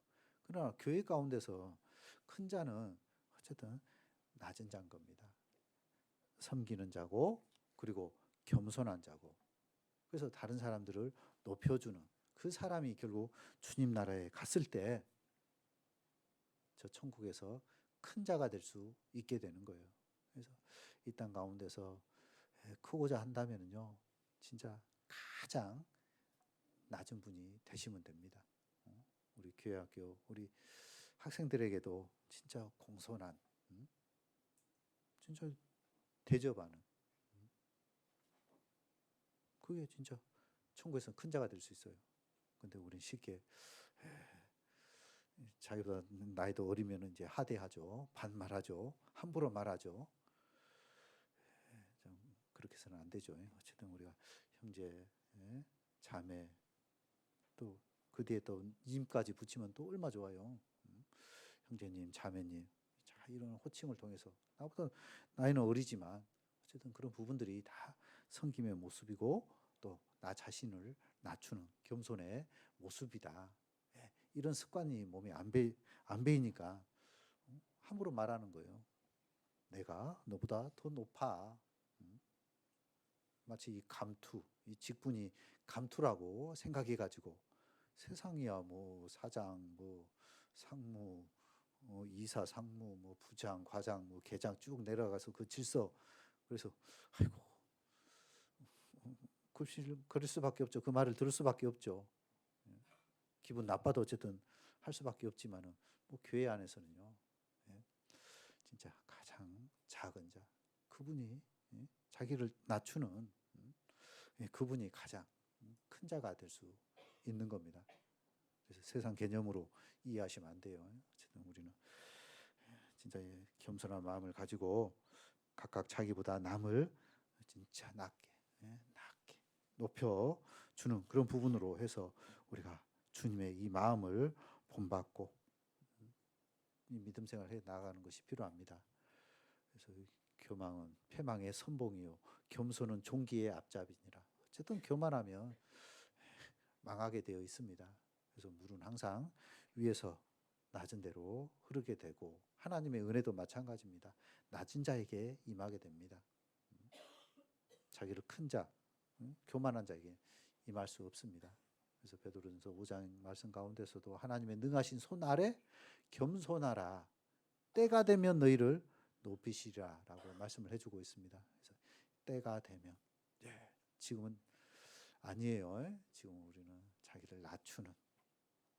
그러나 교회 가운데서 큰 자는 어쨌든 낮은 자인 겁니다. 섬기는 자고, 그리고 겸손한 자고, 그래서 다른 사람들을 높여주는 그 사람이 결국 주님 나라에 갔을 때 저 천국에서 큰 자가 될 수 있게 되는 거예요. 그래서 이 땅 가운데서 크고자 한다면요, 진짜 가장 낮은 분이 되시면 됩니다. 우리 교회 학교 우리 학생들에게도 진짜 공손한, 진짜 대접하는, 그게 진짜 천국에서는 큰 자가 될 수 있어요. 근데 우린 쉽게 자기보다 나이도 어리면 이제 하대하죠, 반말하죠, 함부로 말하죠. 좀 그렇게 해서는 안 되죠. 어쨌든 우리가 형제, 자매, 또 그 뒤에 또 님까지 붙이면 또 얼마 좋아요. 형제님, 자매님, 자, 이런 호칭을 통해서 나보다 나이는 어리지만 어쨌든 그런 부분들이 다 섬김의 모습이고 또 나 자신을 낮추는 겸손의 모습이다. 이런 습관이 몸에 안 배이니까 함부로 말하는 거예요. 내가 너보다 더 높아. 마치 이 감투, 이 직분이 감투라고 생각해가지고 세상이야 뭐 사장, 뭐 상무, 이사, 상무, 뭐 부장, 과장, 뭐 계장 쭉 내려가서 그 질서, 그래서 아이고 그럴 수밖에 없죠. 그 말을 들을 수밖에 없죠. 기분 나빠도 어쨌든 할 수밖에 없지만은 뭐 교회 안에서는요, 진짜 가장 작은 자, 그분이 자기를 낮추는 그분이 가장 큰 자가 될 수 있는 겁니다. 그래서 세상 개념으로 이해하시면 안 돼요. 어쨌든 우리는 진짜 겸손한 마음을 가지고 각각 자기보다 남을 진짜 낮게 높여 주는 그런 부분으로 해서 우리가 주님의 이 마음을 본받고 이 믿음 생활을 해 나가는 것이 필요합니다. 그래서 교망은 패망의 선봉이요 겸손은 종기의 앞잡이니라. 어쨌든 교만하면 망하게 되어 있습니다. 그래서 물은 항상 위에서 낮은 데로 흐르게 되고 하나님의 은혜도 마찬가지입니다. 낮은 자에게 임하게 됩니다. 자기를 큰 자, 교만한 자에게 임할 수 없습니다. 그래서 베드로전서 5장 말씀 가운데서도 하나님의 능하신 손 아래 겸손하라. 때가 되면 너희를 높이시리라라고 말씀을 해주고 있습니다. 그래서 때가 되면, 지금은 아니에요. 지금 우리는 자기를 낮추는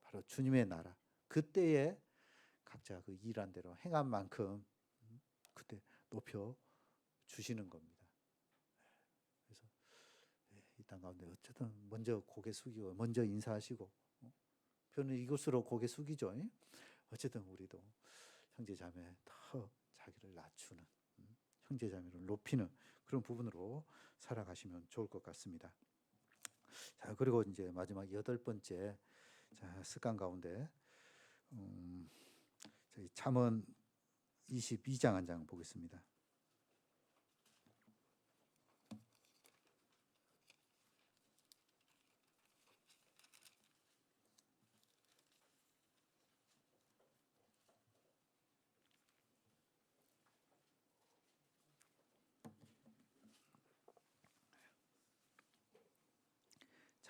바로 주님의 나라. 그때에 각자 그 일한 대로 행한 만큼 그때 높여 주시는 겁니다. 그래서 이 땅 가운데 어쨌든 먼저 고개 숙이고 먼저 인사하시고 저는 이곳으로 고개 숙이죠. 어쨌든 우리도 형제자매 더 자기를 낮추는, 형제자매를 높이는 그런 부분으로 살아가시면 좋을 것 같습니다. 자, 그리고 이제 마지막 8번째 습관 가운데 저희 잠언 22장 한 장 보겠습니다.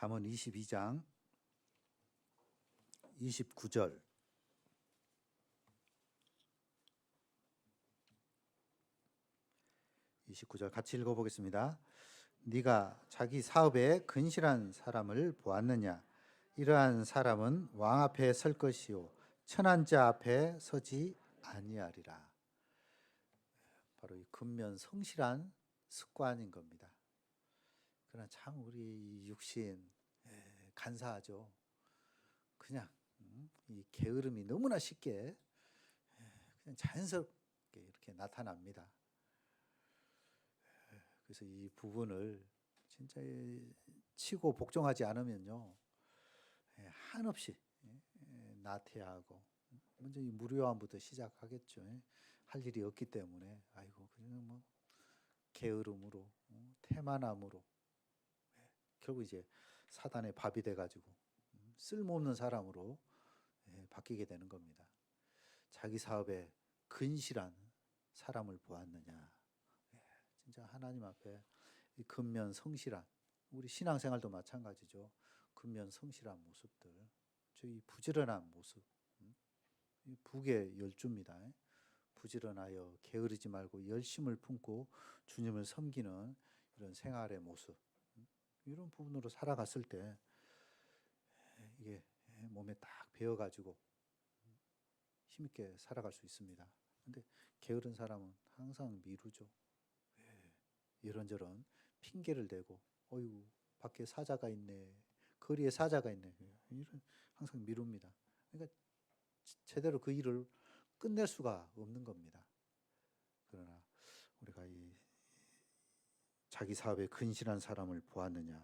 잠언 22장 29절. 같이 읽어보겠습니다. 네가 자기 사업에 근실한 사람을 보았느냐? 이러한 사람은 왕 앞에 설 것이요 천한 자 앞에 서지 아니하리라. 바로 이 근면 성실한 습관인 겁니다. 그러나 참 우리 육신 간사하죠. 그냥 이 게으름이 너무나 쉽게 그냥 자연스럽게 이렇게 나타납니다. 그래서 이 부분을 진짜 치고 복종하지 않으면요, 한없이 나태하고 먼저 이 무료함부터 시작하겠죠. 할 일이 없기 때문에 아이고 그냥 뭐 게으름으로 태만함으로 결국 이제 사단의 밥이 돼가지고 쓸모없는 사람으로 바뀌게 되는 겁니다. 자기 사업에 근실한 사람을 보았느냐? 진짜 하나님 앞에 이 근면 성실한, 우리 신앙생활도 마찬가지죠. 근면 성실한 모습들, 저희 부지런한 모습, 북의 열주입니다. 부지런하여 게으르지 말고 열심을 품고 주님을 섬기는 이런 생활의 모습, 이런 부분으로 살아갔을 때 이게 몸에 딱 배어가지고 힘있게 살아갈 수 있습니다. 근데 게으른 사람은 항상 미루죠. 이런저런 핑계를 대고, 어유 밖에 사자가 있네, 거리에 사자가 있네, 이런 항상 미룹니다. 그러니까 제대로 그 일을 끝낼 수가 없는 겁니다. 그러나 우리가 이 자기 사업에 근실한 사람을 보았느냐?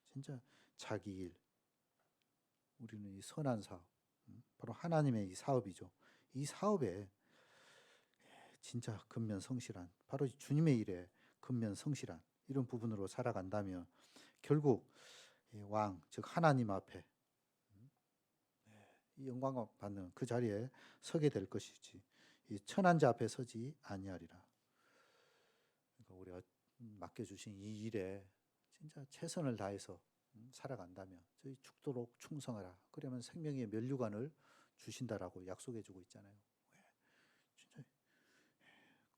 진짜 자기 일, 우리는 이 선한 사업, 바로 하나님의 이 사업이죠. 이 사업에 진짜 근면 성실한, 바로 주님의 일에 근면 성실한 이런 부분으로 살아간다면 결국 왕, 즉 하나님 앞에 이 영광을 받는 그 자리에 서게 될 것이지 이 천한 자 앞에 서지 아니하리라. 그러니까 우리가 맡겨주신 이 일에 진짜 최선을 다해서 살아간다면 저희 죽도록 충성하라. 그러면 생명의 면류관을 주신다라고 약속해주고 있잖아요. 진짜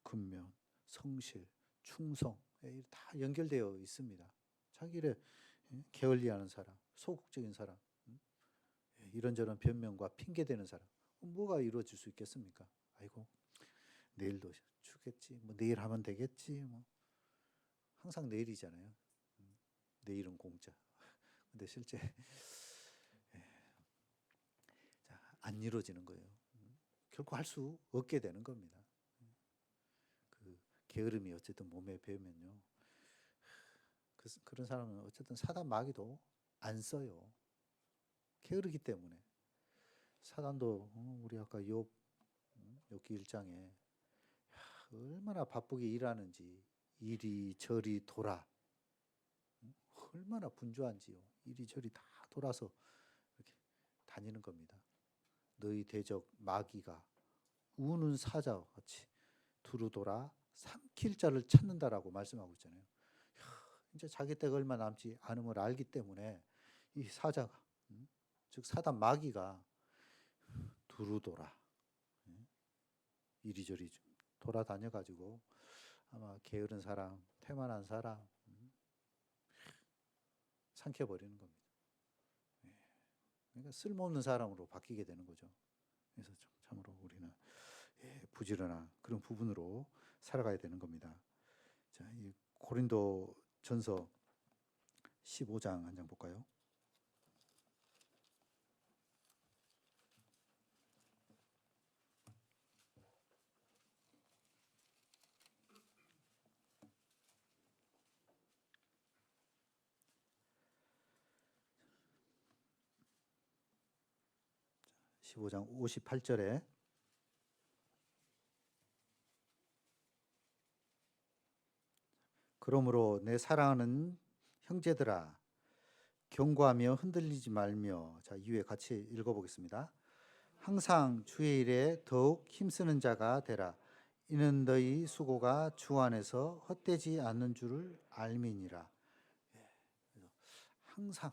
근면, 성실, 충성 다 연결되어 있습니다. 자기 일에 게을리하는 사람, 소극적인 사람, 이런저런 변명과 핑계대는 사람, 뭐가 이루어질 수 있겠습니까? 아이고 내일도 주겠지, 뭐 내일 하면 되겠지, 뭐 항상 내일이잖아요. 내일은 공짜. 근데 실제 안 이루어지는 거예요. 결코 할 수 없게 되는 겁니다. 그 게으름이 어쨌든 몸에 배우면요, 그런 사람은 어쨌든 사단 마귀도 안 써요. 게으르기 때문에. 사단도 우리 아까 욥기 1장에 얼마나 바쁘게 일하는지, 이리저리 돌아 얼마나 분주한지요. 이리저리 다 돌아서 이렇게 다니는 겁니다. 너희 대적 마귀가 우는 사자와 같이 두루 돌아 삼킬 자를 찾는다라고 말씀하고 있잖아요. 이제 자기 때가 얼마 남지 않음을 알기 때문에 이 사자가, 즉 사단 마귀가 두루 돌아 이리저리 돌아다녀가지고 아마 게으른 사람, 태만한 사람 삼켜버리는 겁니다. 그러니까 쓸모없는 사람으로 바뀌게 되는 거죠. 그래서 참으로 우리는 부지런한 그런 부분으로 살아가야 되는 겁니다. 자, 이 고린도 전서 15장 한 장 볼까요? 자, 15장 58절에 그러므로 내 사랑하는 형제들아 경고하며 흔들리지 말며, 자 이후에 같이 읽어보겠습니다. 항상 주의 일에 더욱 힘쓰는 자가 되라. 이는 너희 수고가 주 안에서 헛되지 않는 줄을 알미니라. 항상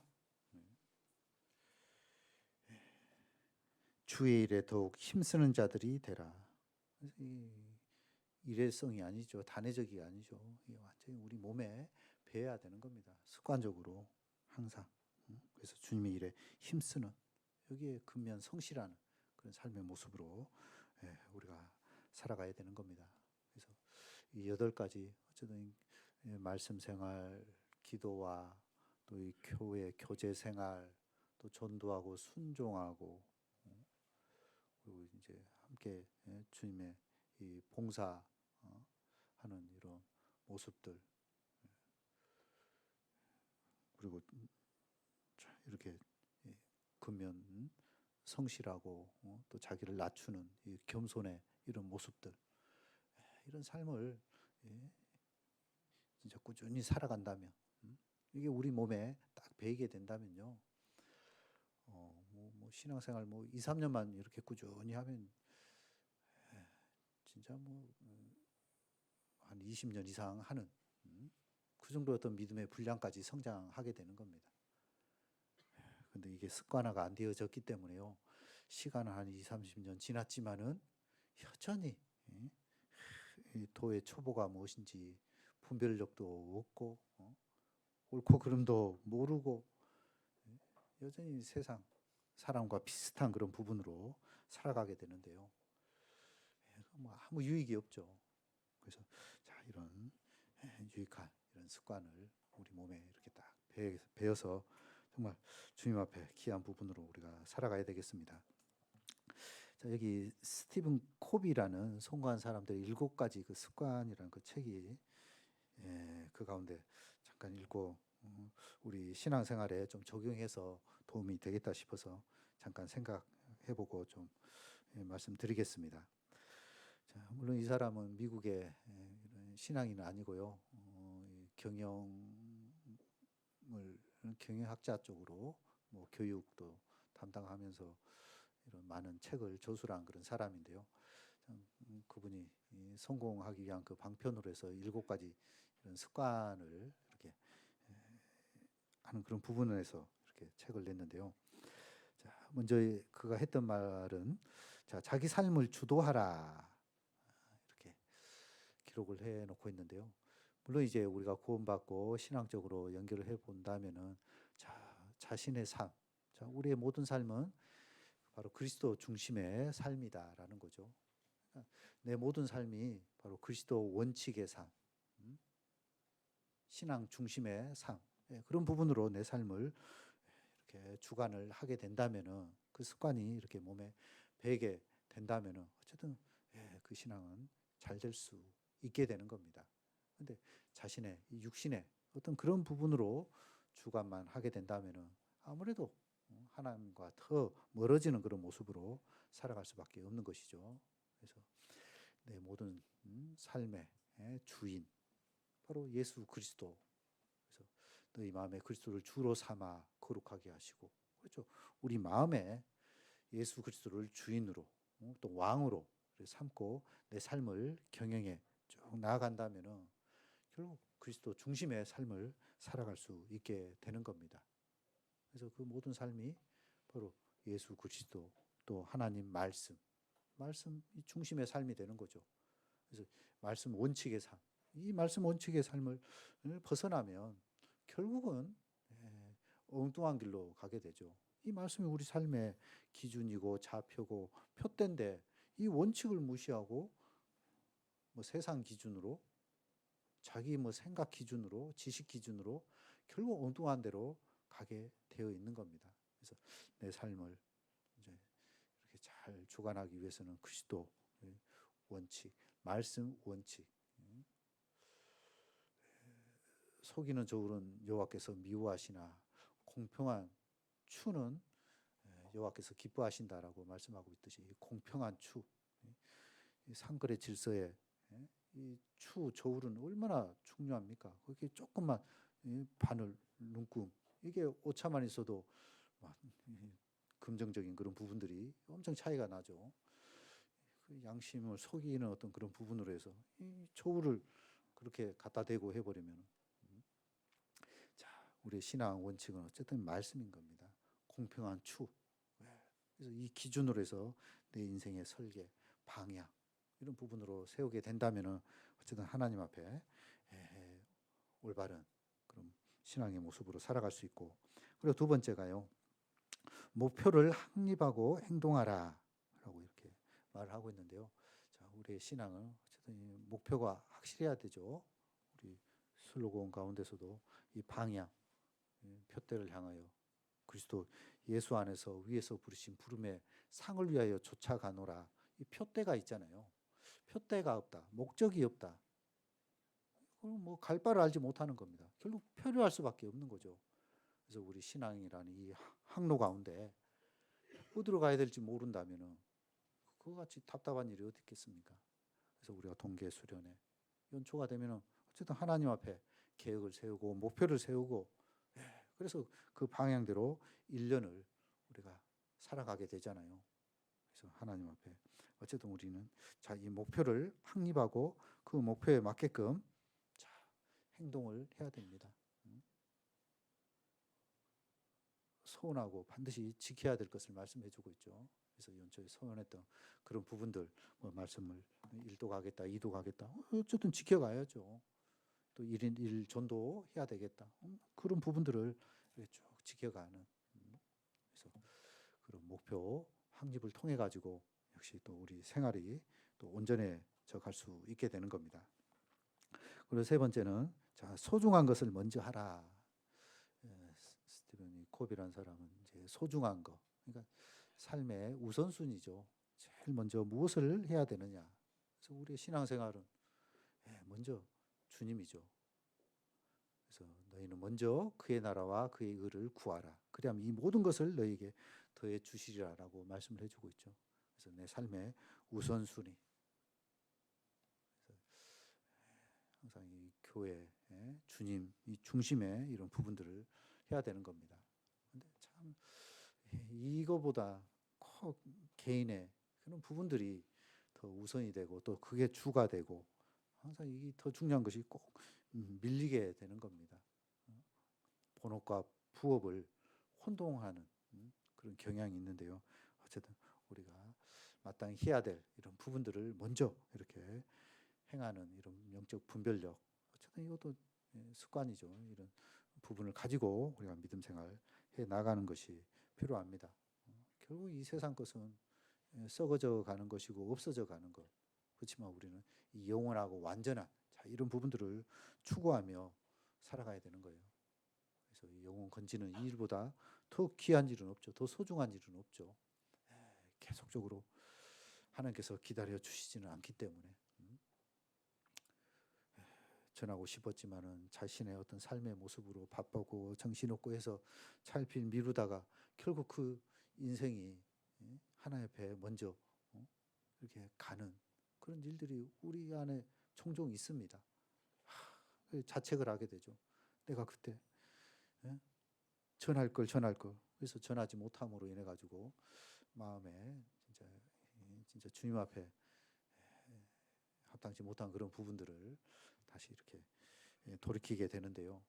주의 일에 더욱 힘쓰는 자들이 되라. 이 일회성이 아니죠. 단회적이 아니죠. 이게 완전히 우리 몸에 배어야 되는 겁니다. 습관적으로 항상. 그래서 주님의 일에 힘쓰는, 여기에 근면 성실하는 그런 삶의 모습으로 우리가 살아가야 되는 겁니다. 그래서 이 8가지 어쨌든 말씀 생활, 기도와 또 이 교회 교제 생활, 또 전도하고 순종하고, 그리고 이제 함께 주님의 이 봉사 하는 이런 모습들, 그리고 이렇게 근면 성실하고 또 자기를 낮추는 이 겸손의 이런 모습들, 이런 삶을 진짜 꾸준히 살아간다면, 이게 우리 몸에 딱 배이게 된다면요, 뭐 신앙생활 뭐 2, 3년만 이렇게 꾸준히 하면 진짜 뭐 한 20년 이상 하는 그 정도의 어떤 믿음의 분량까지 성장하게 되는 겁니다. 근데 이게 습관화가 안 되어졌기 때문에요, 시간은 한 2, 30년 지났지만은 여전히 이 도의 초보가 무엇인지 분별력도 없고, 옳고 그름도 모르고, 여전히 세상 사람과 비슷한 그런 부분으로 살아가게 되는데요, 뭐 아무 유익이 없죠. 그래서 자, 이런 유익한 이런 습관을 우리 몸에 이렇게 딱 배어서 정말 주님 앞에 귀한 부분으로 우리가 살아가야 되겠습니다. 자, 여기 스티븐 코비라는 성공한 사람들의 7가지 그 습관이라는 그 책이 그 가운데 잠깐 읽고 우리 신앙생활에 좀 적용해서 도움이 되겠다 싶어서 잠깐 생각해보고 좀 말씀드리겠습니다. 자, 물론 이 사람은 미국의 신앙인은 아니고요, 경영학자 쪽으로 뭐 교육도 담당하면서 이런 많은 책을 저술한 그런 사람인데요. 그분이 성공하기 위한 그 방편으로 해서 7가지 이런 습관을 이렇게 하는 그런 부분에서 이렇게 책을 냈는데요. 자, 먼저 그가 했던 말은, 자, 자기 삶을 주도하라, 이렇게 기록을 해놓고 있는데요. 물론 이제 우리가 구원받고 신앙적으로 연결을 해본다면은, 자, 자신의 삶, 자, 우리의 모든 삶은 바로 그리스도 중심의 삶이다라는 거죠. 내 모든 삶이 바로 그리스도 원칙의 삶, 신앙 중심의 삶, 그런 부분으로 내 삶을 이렇게 주관을 하게 된다면은, 그 습관이 이렇게 몸에 배게 된다면은 어쨌든 그 신앙은 잘 될 수 있게 되는 겁니다. 근데 자신의 육신의 어떤 그런 부분으로 주관만 하게 된다면은 아무래도 하나님과 더 멀어지는 그런 모습으로 살아갈 수밖에 없는 것이죠. 그래서 내 모든 삶의 주인 바로 예수 그리스도. 그래서 너희 마음에 그리스도를 주로 삼아 거룩하게 하시고, 그렇죠. 우리 마음에 예수 그리스도를 주인으로 또 왕으로 삼고 내 삶을 경영해 쭉 나아간다면은 결국 그리스도 중심의 삶을 살아갈 수 있게 되는 겁니다. 그래서 그 모든 삶이 바로 예수 그리스도 또 하나님 말씀 이 중심의 삶이 되는 거죠. 그래서 말씀 원칙의 삶, 이 말씀 원칙의 삶을 벗어나면 결국은 엉뚱한 길로 가게 되죠. 이 말씀이 우리 삶의 기준이고 좌표고 표대인데, 이 원칙을 무시하고 뭐 세상 기준으로, 자기 뭐 생각 기준으로, 지식 기준으로 결국 엉뚱한 데로 가게 되어 있는 겁니다. 그래서 내 삶을 이제 이렇게 잘 주관하기 위해서는 그리스도 원칙, 말씀 원칙, 속이는 저울은 여호와께서 미워하시나 공평한 추는 여호와께서 기뻐하신다라고 말씀하고 있듯이, 공평한 추, 상거래 질서에 이 추 저울은 얼마나 중요합니까? 그게 조금만 바늘 눈금, 이게 오차만 있어도 막 긍정적인 그런 부분들이 엄청 차이가 나죠. 그 양심을 속이는 어떤 그런 부분으로 해서 이 저울을 그렇게 갖다 대고 해버리면, 자, 우리의 신앙 원칙은 어쨌든 말씀인 겁니다. 공평한 추. 그래서 이 기준으로 해서 내 인생의 설계, 방향 이런 부분으로 세우게 된다면은 어쨌든 하나님 앞에 올바른 그런 신앙의 모습으로 살아갈 수 있고, 그리고 두 번째가요, 목표를 확립하고 행동하라라고 이렇게 말을 하고 있는데요. 자, 우리의 신앙은 어쨌든 이 목표가 확실해야 되죠. 우리 슬로건 가운데서도 이 방향, 표대를 향하여 그리스도 예수 안에서 위에서 부르신 부름의 상을 위하여 쫓아가노라. 이 표대가 있잖아요. 표대가 없다, 목적이 없다. 그럼 뭐 갈 바를 알지 못하는 겁니다. 결국 표류할 수밖에 없는 거죠. 그래서 우리 신앙이라는 이 항로 가운데 어디로 가야 될지 모른다면은 그거 같이 답답한 일이 어디 있겠습니까? 그래서 우리가 동계 수련회 연초가 되면은 어쨌든 하나님 앞에 계획을 세우고 목표를 세우고, 그래서 그 방향대로 1년을 우리가 살아가게 되잖아요. 그래서 하나님 앞에 어쨌든 우리는 자, 이 목표를 확립하고 그 목표에 맞게끔 자, 행동을 해야 됩니다. 서운하고 반드시 지켜야 될 것을 말씀해 주고 있죠. 그래서 연초에 서운했던 그런 부분들, 뭐 말씀을 1도 가겠다, 2도 가겠다, 어쨌든 지켜가야죠. 또 1인 1 전도 해야 되겠다. 그런 부분들을 쭉 지켜가는, 그래서 그런 목표 확립을 통해 가지고 역시 또 우리 생활이 또 온전해져 갈 수 있게 되는 겁니다. 그리고 세 번째는 자, 소중한 것을 먼저 하라. 스티븐 코비라는 사람은 이제 소중한 거, 그러니까 삶의 우선순위죠. 제일 먼저 무엇을 해야 되느냐. 그래서 우리의 신앙생활은 먼저 주님이죠. 그래서 너희는 먼저 그의 나라와 그의 의를 구하라. 그리하면 이 모든 것을 너희에게 더해 주시리라라고 말씀을 해주고 있죠. 그래서 내 삶의 우선순위. 그래서 항상 이 교회, 주님 이 중심의 이런 부분들을 해야 되는 겁니다. 근데 참 이거보다 꼭 개인의 그런 부분들이 더 우선이 되고 또 그게 주가 되고 항상 이 더 중요한 것이 꼭 밀리게 되는 겁니다. 본업과 부업을 혼동하는 그런 경향이 있는데요. 어쨌든 우리가 마땅히 해야 될 이런 부분들을 먼저 이렇게 행하는 이런 영적 분별력, 어쨌든 이것도 습관이죠. 이런 부분을 가지고 우리가 믿음 생활 해 나가는 것이 필요합니다. 결국 이 세상 것은 썩어져 가는 것이고 없어져 가는 것. 그렇지만 우리는 이 영원하고 완전한 자, 이런 부분들을 추구하며 살아가야 되는 거예요. 그래서 이 영혼 건지는 이 일보다 더 귀한 일은 없죠. 더 소중한 일은 없죠. 계속적으로 하나님께서 기다려 주시지는 않기 때문에 전하고 싶었지만은 자신의 어떤 삶의 모습으로 바쁘고 정신없고 해서 차일피일 미루다가 결국 그 인생이 하나님 앞에 먼저 이렇게 가는 그런 일들이 우리 안에 종종 있습니다. 자책을 하게 되죠. 내가 그때 전할 걸. 그래서 전하지 못함으로 인해 가지고 마음에 진짜 주님 앞에 합당치 못한 그런 부분들을 다시 이렇게 돌이키게 되는데요.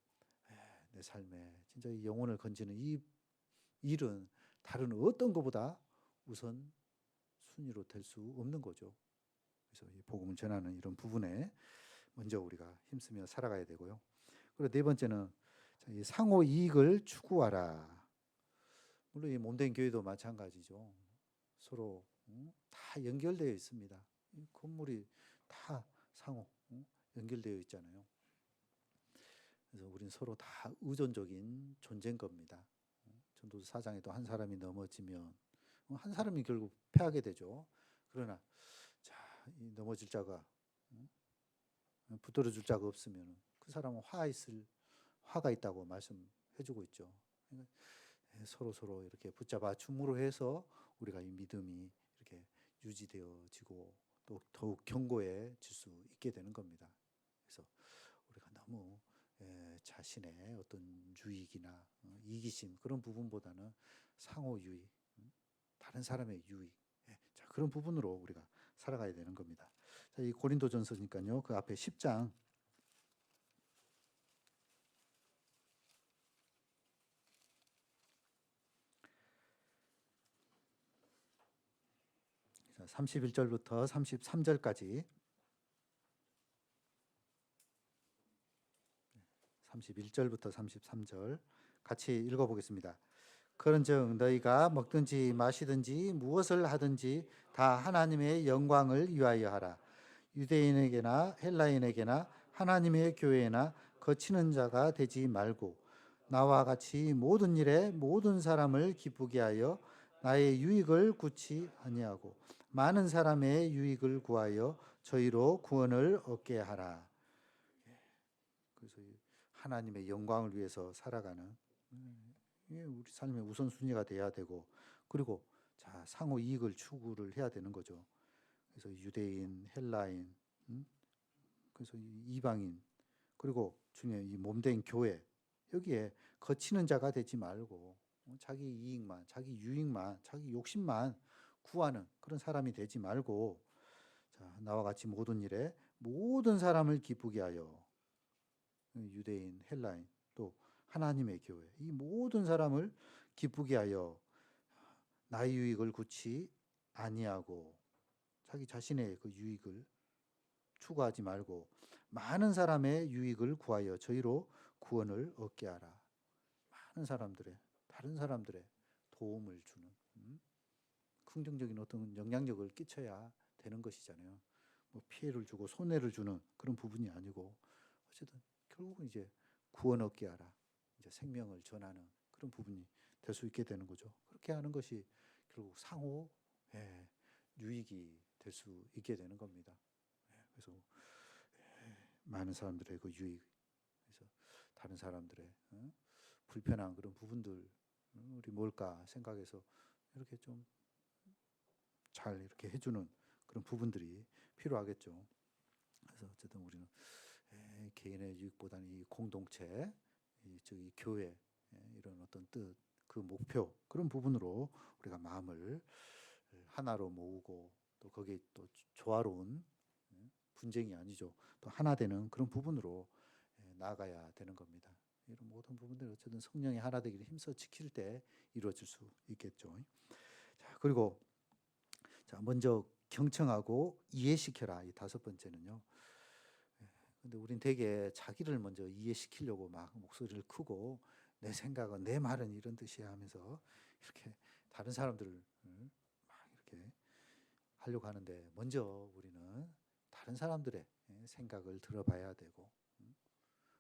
내 삶에 진짜 이 영혼을 건지는 이 일은 다른 어떤 것보다 우선 순위로 될 수 없는 거죠. 그래서 이 복음을 전하는 이런 부분에 먼저 우리가 힘쓰며 살아가야 되고요. 그리고 네 번째는 이 상호 이익을 추구하라. 물론 이 몸된 교회도 마찬가지죠. 서로 다 연결되어 있습니다. 이 건물이 다 상호 연결되어 있잖아요. 그래서 우리는 서로 다 의존적인 존재인 겁니다. 전도서 4장에도 한 사람이 넘어지면 한 사람이 결국 패하게 되죠. 그러나 자, 이 넘어질 자가 붙들어 줄 자가 없으면 그 사람은 화가 있다고 말씀해주고 있죠. 그러니까 서로 이렇게 붙잡아 줌으로 해서 우리가 이 믿음이 이렇게 유지되어지고 또 더욱 견고해질 수 있게 되는 겁니다. 그래서 우리가 너무 자신의 어떤 유익이나 이기심 그런 부분보다는 상호 유익, 다른 사람의 유익, 자, 그런 부분으로 우리가 살아가야 되는 겁니다. 자, 이 고린도전서니까요. 그 앞에 10장 31절부터 33절까지 31절부터 33절 같이 읽어보겠습니다. 그런즉 너희가 먹든지 마시든지 무엇을 하든지 다 하나님의 영광을 위하여 하라. 유대인에게나 헬라인에게나 하나님의 교회나 거치는 자가 되지 말고 나와 같이 모든 일에 모든 사람을 기쁘게 하여 나의 유익을 구치 아니하고 많은 사람의 유익을 구하여 저희로 구원을 얻게 하라. 그래서 하나님의 영광을 위해서 살아가는 이게 우리 삶의 우선순위가 돼야 되고, 그리고 자 상호 이익을 추구를 해야 되는 거죠. 그래서 유대인, 헬라인, 그래서 이방인, 그리고 주님의 이 몸된 교회, 여기에 거치는 자가 되지 말고 자기 이익만, 자기 유익만, 자기 욕심만 구하는 그런 사람이 되지 말고, 자 나와 같이 모든 일에 모든 사람을 기쁘게 하여, 유대인, 헬라인, 또 하나님의 교회, 이 모든 사람을 기쁘게 하여 나의 유익을 구치 아니하고, 자기 자신의 그 유익을 추구하지 말고 많은 사람의 유익을 구하여 저희로 구원을 얻게 하라. 많은 사람들의, 다른 사람들의 도움을 주는 긍정적인 어떤 영향력을 끼쳐야 되는 것이잖아요. 뭐 피해를 주고 손해를 주는 그런 부분이 아니고, 어쨌든 결국은 이제 구원 얻게 하라, 이제 생명을 전하는 그런 부분이 될 수 있게 되는 거죠. 그렇게 하는 것이 결국 상호 유익이 될 수 있게 되는 겁니다. 그래서 많은 사람들의 그 유익, 그래서 다른 사람들의 불편한 그런 부분들 우리 뭘까 생각해서 이렇게 좀 잘 이렇게 해주는 그런 부분들이 필요하겠죠. 그래서 어쨌든 우리는 개인의 유익보다는 이 공동체, 이 교회, 이런 어떤 뜻, 그 목표, 그런 부분으로 우리가 마음을 하나로 모으고, 또 거기에 또 조화로운 분쟁이 아니죠, 또 하나 되는 그런 부분으로 나아가야 되는 겁니다. 이런 모든 부분들이 어쨌든 성령의 하나 되기를 힘써 지킬 때 이루어질 수 있겠죠. 자, 그리고 자 먼저 경청하고 이해시켜라, 이 다섯 번째는요. 근데 우린 되게 자기를 먼저 이해시키려고 막 목소리를 크고, 내 생각은, 내 말은 이런 뜻이야 하면서 이렇게 다른 사람들을 막 이렇게 하려고 하는데, 먼저 우리는 다른 사람들의 생각을 들어봐야 되고,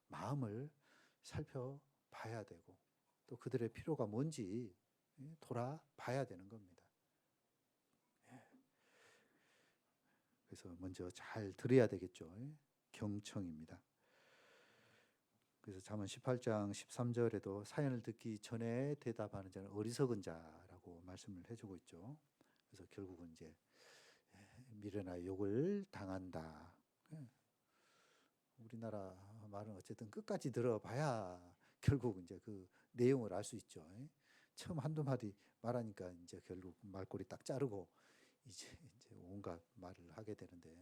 마음을 살펴봐야 되고, 또 그들의 필요가 뭔지 돌아봐야 되는 겁니다. 그래서 먼저 잘 들어야 되겠죠. 경청입니다. 그래서 잠언 18장 13절에도 사연을 듣기 전에 대답하는 자는 어리석은 자라고 말씀을 해주고 있죠. 그래서 결국은 이제 미련한 욕을 당한다. 우리나라 말은 어쨌든 끝까지 들어봐야 결국 이제 그 내용을 알 수 있죠. 처음 한두 마디 말하니까 이제 결국 말꼬리 딱 자르고 이제 온갖 말을 하게 되는데,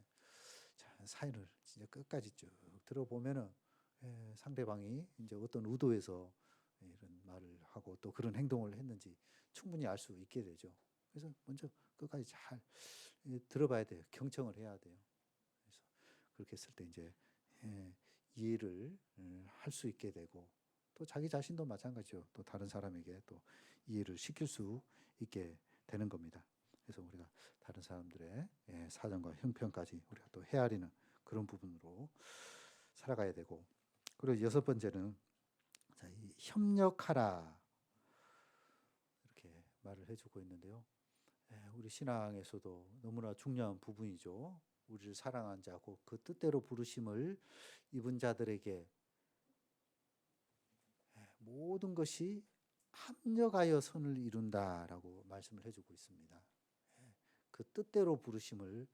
자, 사연을 진짜 끝까지 쭉 들어보면은 상대방이 이제 어떤 의도에서 이런 말을 하고 또 그런 행동을 했는지 충분히 알 수 있게 되죠. 그래서 먼저 끝까지 잘 들어봐야 돼요. 경청을 해야 돼요. 그래서 그렇게 했을 때 이제 이해를 할 수 있게 되고, 또 자기 자신도 마찬가지죠. 또 다른 사람에게 또 이해를 시킬 수 있게 되는 겁니다. 그래서 우리가 다른 사람들의 사정과 형편까지 우리가 또 헤아리는 그런 부분으로 살아가야 되고, 그리고 여섯 번째는 자, 이 협력하라, 이렇게 말을 해주고 있는데요. 우리 신앙에서도 너무나 중요한 부분이죠. 우리를 사랑한 자고 그 뜻대로 부르심을 입은 자들에게 모든 것이 합력하여 선을 이룬다라고 말씀을 해주고 있습니다. 그 뜻대로 부르심을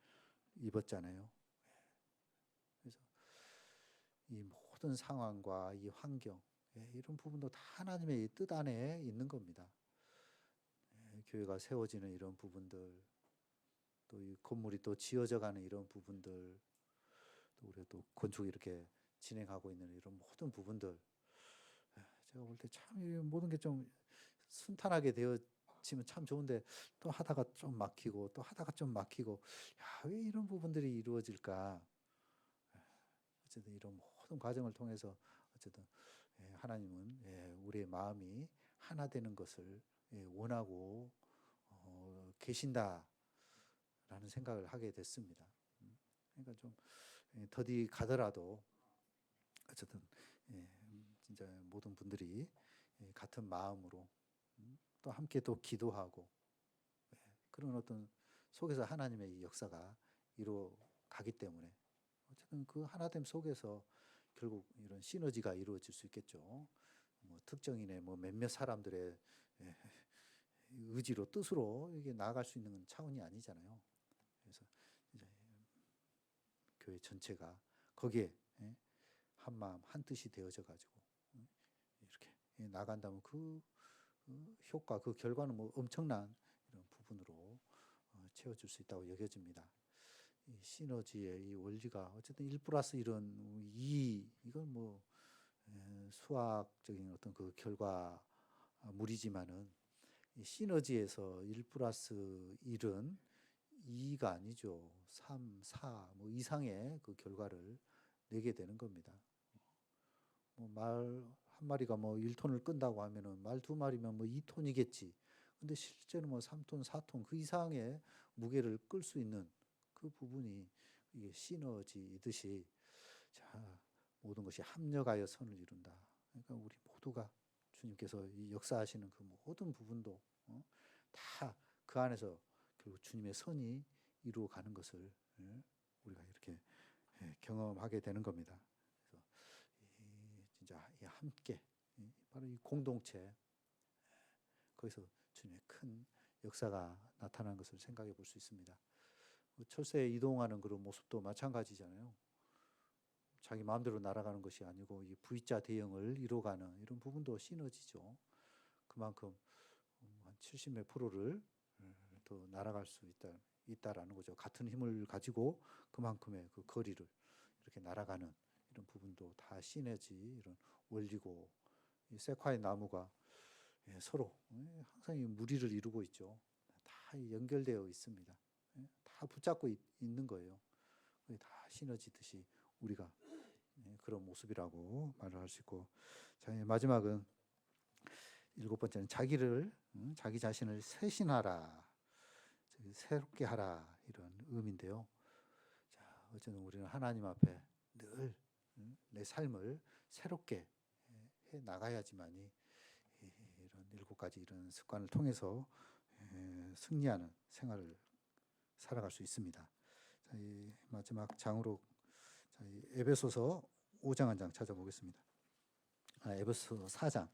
입었잖아요. 그래서 이 모든 상황과 이 환경, 이런 부분도 다 하나님의 뜻 안에 있는 겁니다. 교회가 세워지는 이런 부분들, 또 이 건물이 또 지어져 가는 이런 부분들, 또 우리가 또 건축 이렇게 진행하고 있는 이런 모든 부분들, 제가 볼 때 참 이 모든 게 좀 순탄하게 되어 치면 참 좋은데 또 하다가 좀 막히고 또 하다가 좀 막히고, 야, 왜 이런 부분들이 이루어질까? 어쨌든 이런 모든 과정을 통해서 어쨌든 하나님은 우리의 마음이 하나 되는 것을 원하고 계신다라는 생각을 하게 됐습니다. 그러니까 좀 더디 가더라도 어쨌든 진짜 모든 분들이 같은 마음으로 또 함께 또 기도하고 그런 어떤 속에서 하나님의 역사가 이루어가기 때문에 어쨌든 그 하나됨 속에서 결국 이런 시너지가 이루어질 수 있겠죠. 뭐 특정인의 뭐 몇몇 사람들의 의지로 뜻으로 이게 나아갈 수 있는 차원이 아니잖아요. 그래서 이제 교회 전체가 거기에 한 마음 한 뜻이 되어져 가지고 이렇게 나간다면 그 효과, 그 결과는 뭐 엄청난 이런 부분으로 채워줄 수 있다고 여겨집니다. 이 시너지의 이 원리가 어쨌든 1+1은 2, 이건 뭐 수학적인 어떤 그 결과물이지만은 이 시너지에서 1+1은 2가 아니죠. 3, 4, 뭐 이상의 그 결과를 내게 되는 겁니다. 뭐 말 한 마리가 뭐 1톤을 끈다고 하면은 말 두 마리면 뭐 2톤이겠지. 근데 실제로 뭐 3톤, 4톤 그 이상의 무게를 끌 수 있는 그 부분이 이게 시너지이듯이, 자, 모든 것이 합력하여 선을 이룬다. 그러니까 우리 모두가 주님께서 이 역사하시는 그 모든 부분도 다 그 안에서 결국 주님의 선이 이루어가는 것을 우리가 이렇게 경험하게 되는 겁니다. 그래서 진짜 함께 바로 이 공동체, 거기서 주님의 큰 역사가 나타나는 것을 생각해 볼 수 있습니다. 철새에 이동하는 그런 모습도 마찬가지잖아요. 자기 마음대로 날아가는 것이 아니고 이 V자 대형을 이뤄가는 이런 부분도 시너지죠. 그만큼 한 70몇 프로를 더 날아갈 수 있다라는 거죠. 같은 힘을 가지고 그만큼의 그 거리를 이렇게 날아가는 이런 부분도 다 시너지 이런 원리고, 이 세콰이 나무가 서로 항상 이 무리를 이루고 있죠. 다 연결되어 있습니다. 다 붙잡고 있는 거예요. 다 시너지듯이 우리가 그런 모습이라고 말을 할 수 있고, 자, 마지막은 7번째는 자기 자신을 쇄신하라, 새롭게 하라, 이런 의미인데요. 자, 어쨌든 우리는 하나님 앞에 늘 내 삶을 새롭게 해 나가야지만이 이런 7가지 이런 습관을 통해서 승리하는 생활을 살아갈 수 있습니다. 자, 이 마지막 장으로 이 에베소서 5장 한 장 찾아보겠습니다. 에베소 4장. 자,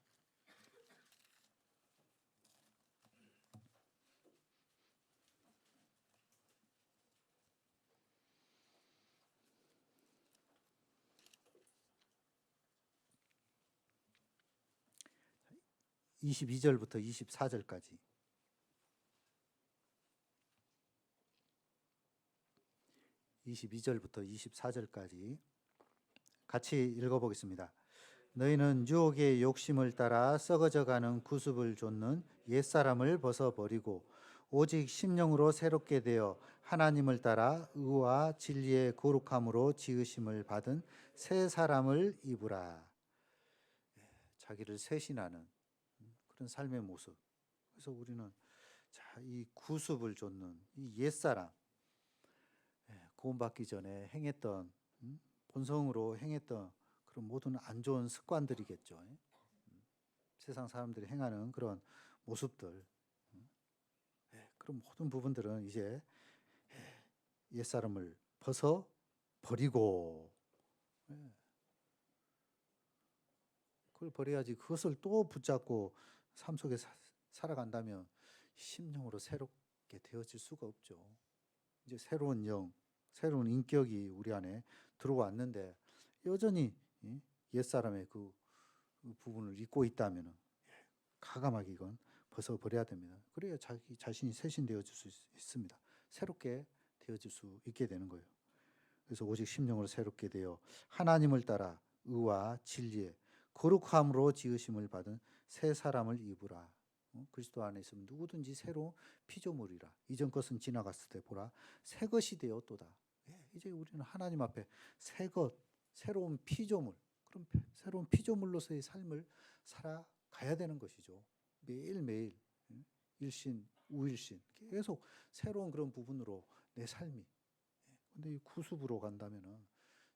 22절부터 24절까지. 22절부터 24절까지 같이 읽어보겠습니다. 너희는 유혹의 욕심을 따라 썩어져가는 구습을 좇는 옛사람을 벗어버리고 오직 심령으로 새롭게 되어 하나님을 따라 의와 진리의 거룩함으로 지으심을 받은 새 사람을 입으라. 자기를 쇄신하는 그런 삶의 모습. 그래서 우리는 이 구습을 좇는 이 옛사람, 구원받기 전에 행했던, 본성으로 행했던 그런 모든 안 좋은 습관들이겠죠. 세상 사람들이 행하는 그런 모습들, 그런 모든 부분들은 이제 옛사람을 벗어 버리고, 그걸 버려야지. 그것을 또 붙잡고 삶 속에 살아간다면 심령으로 새롭게 되어질 수가 없죠. 이제 새로운 영, 새로운 인격이 우리 안에 들어왔는데 여전히 옛사람의 그 부분을 잊고 있다면 과감하게 이건 벗어버려야 됩니다. 그래야 자기 자신이 쇄신되어질 수 있습니다. 새롭게 되어질 수 있게 되는 거예요. 그래서 오직 심령으로 새롭게 되어 하나님을 따라 의와 진리의 거룩함으로 지으심을 받은 새 사람을 입으라. 그리스도 안에 있으면 누구든지 새로운 피조물이라. 이전 것은 지나갔을 때 보라 새 것이 되었도다. 이제 우리는 하나님 앞에 새 것, 새로운 피조물, 그런 새로운 피조물로서의 삶을 살아가야 되는 것이죠. 매일매일 일신, 우일신 계속 새로운 그런 부분으로 내 삶이. 근데 이 구습으로 간다면은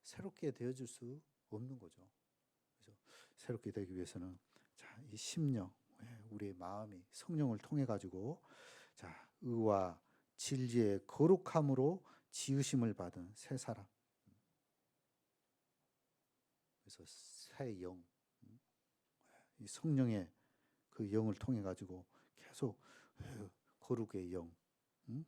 새롭게 되어질 수 없는 거죠. 그래서 새롭게 되기 위해서는 자, 이 심령, 우리의 마음이 성령을 통해 가지고 자, 의와 진리의 거룩함으로 지으심을 받은 새 사람. 그래서 새 영, 이 성령의 그 영을 통해 가지고 계속 거룩의 영,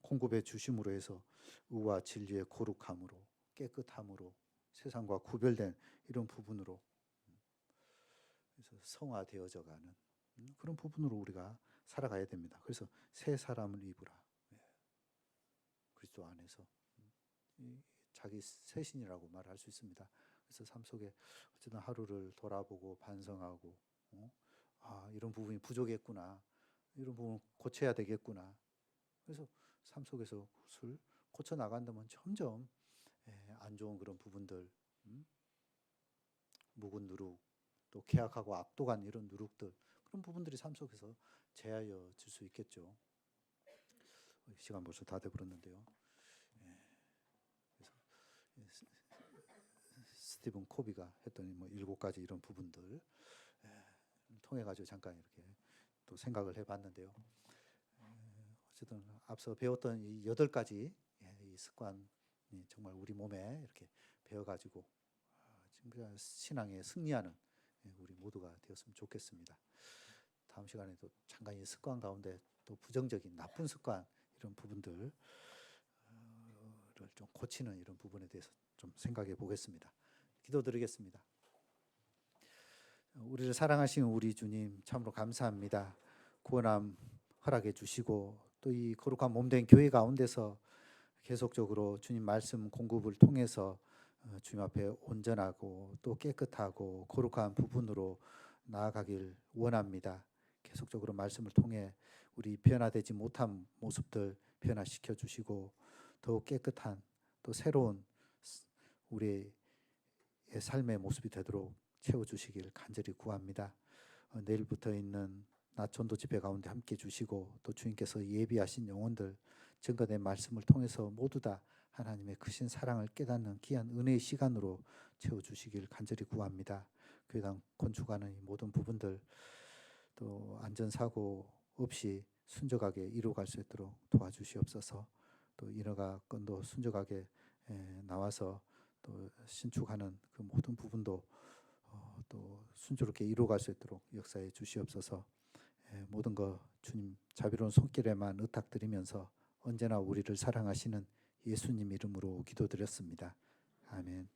공급해 주심으로 해서 의와 진리의 거룩함으로 깨끗함으로 세상과 구별된 이런 부분으로 그래서 성화되어져 가는 그런 부분으로 우리가 살아가야 됩니다. 그래서 새 사람을 입으라. 그리스도 안에서 자기 새 신이라고 말할 수 있습니다. 그래서 삶 속에 어쨌든 하루를 돌아보고 반성하고 이런 부분이 부족했구나. 이런 부분 고쳐야 되겠구나. 그래서 삶 속에서 그것을 고쳐 나간다면 점점 안 좋은 그런 부분들, 묵은 누룩, 또 계약하고 압도간 이런 누룩들 그런 부분들이 삶 속에서 제하여질 수 있겠죠. 시간 벌써 다 돼버렸는데요. 그래서 스티븐 코비가 했던 뭐 7가지 이런 부분들 통해 가지고 잠깐 이렇게 또 생각을 해봤는데요. 어쨌든 앞서 배웠던 이 8가지 이 습관이 정말 우리 몸에 이렇게 배워가지고 지금 신앙에 승리하는 우리 모두가 되었으면 좋겠습니다. 다음 시간에도 잠깐 이 습관 가운데 또 부정적인 나쁜 습관 이런 부분들을 좀 고치는 이런 부분에 대해서 좀 생각해 보겠습니다. 기도드리겠습니다. 우리를 사랑하시는 우리 주님 참으로 감사합니다. 구원함 허락해 주시고 또 이 거룩한 몸된 교회 가운데서 계속적으로 주님 말씀 공급을 통해서 주님 앞에 온전하고 또 깨끗하고 거룩한 부분으로 나아가길 원합니다. 계속적으로 말씀을 통해 우리 변화되지 못한 모습들 변화시켜 주시고 더욱 깨끗한 또 새로운 우리의 삶의 모습이 되도록 채워주시길 간절히 구합니다. 내일부터 있는 낮 전도 집회 가운데 함께 주시고 또 주님께서 예비하신 영혼들 증거된 말씀을 통해서 모두 다 하나님의 크신 사랑을 깨닫는 귀한 은혜의 시간으로 채워주시길 간절히 구합니다. 교회당 건축하는 이 모든 부분들 또 안전사고 없이 순적하게 이루어갈 수 있도록 도와주시옵소서. 또 인허가 건도 순적하게 나와서 또 신축하는 그 모든 부분도 또 순조롭게 이루어갈 수 있도록 역사해 주시옵소서. 모든 것 주님 자비로운 손길에만 의탁드리면서 언제나 우리를 사랑하시는 예수님 이름으로 기도드렸습니다. 아멘.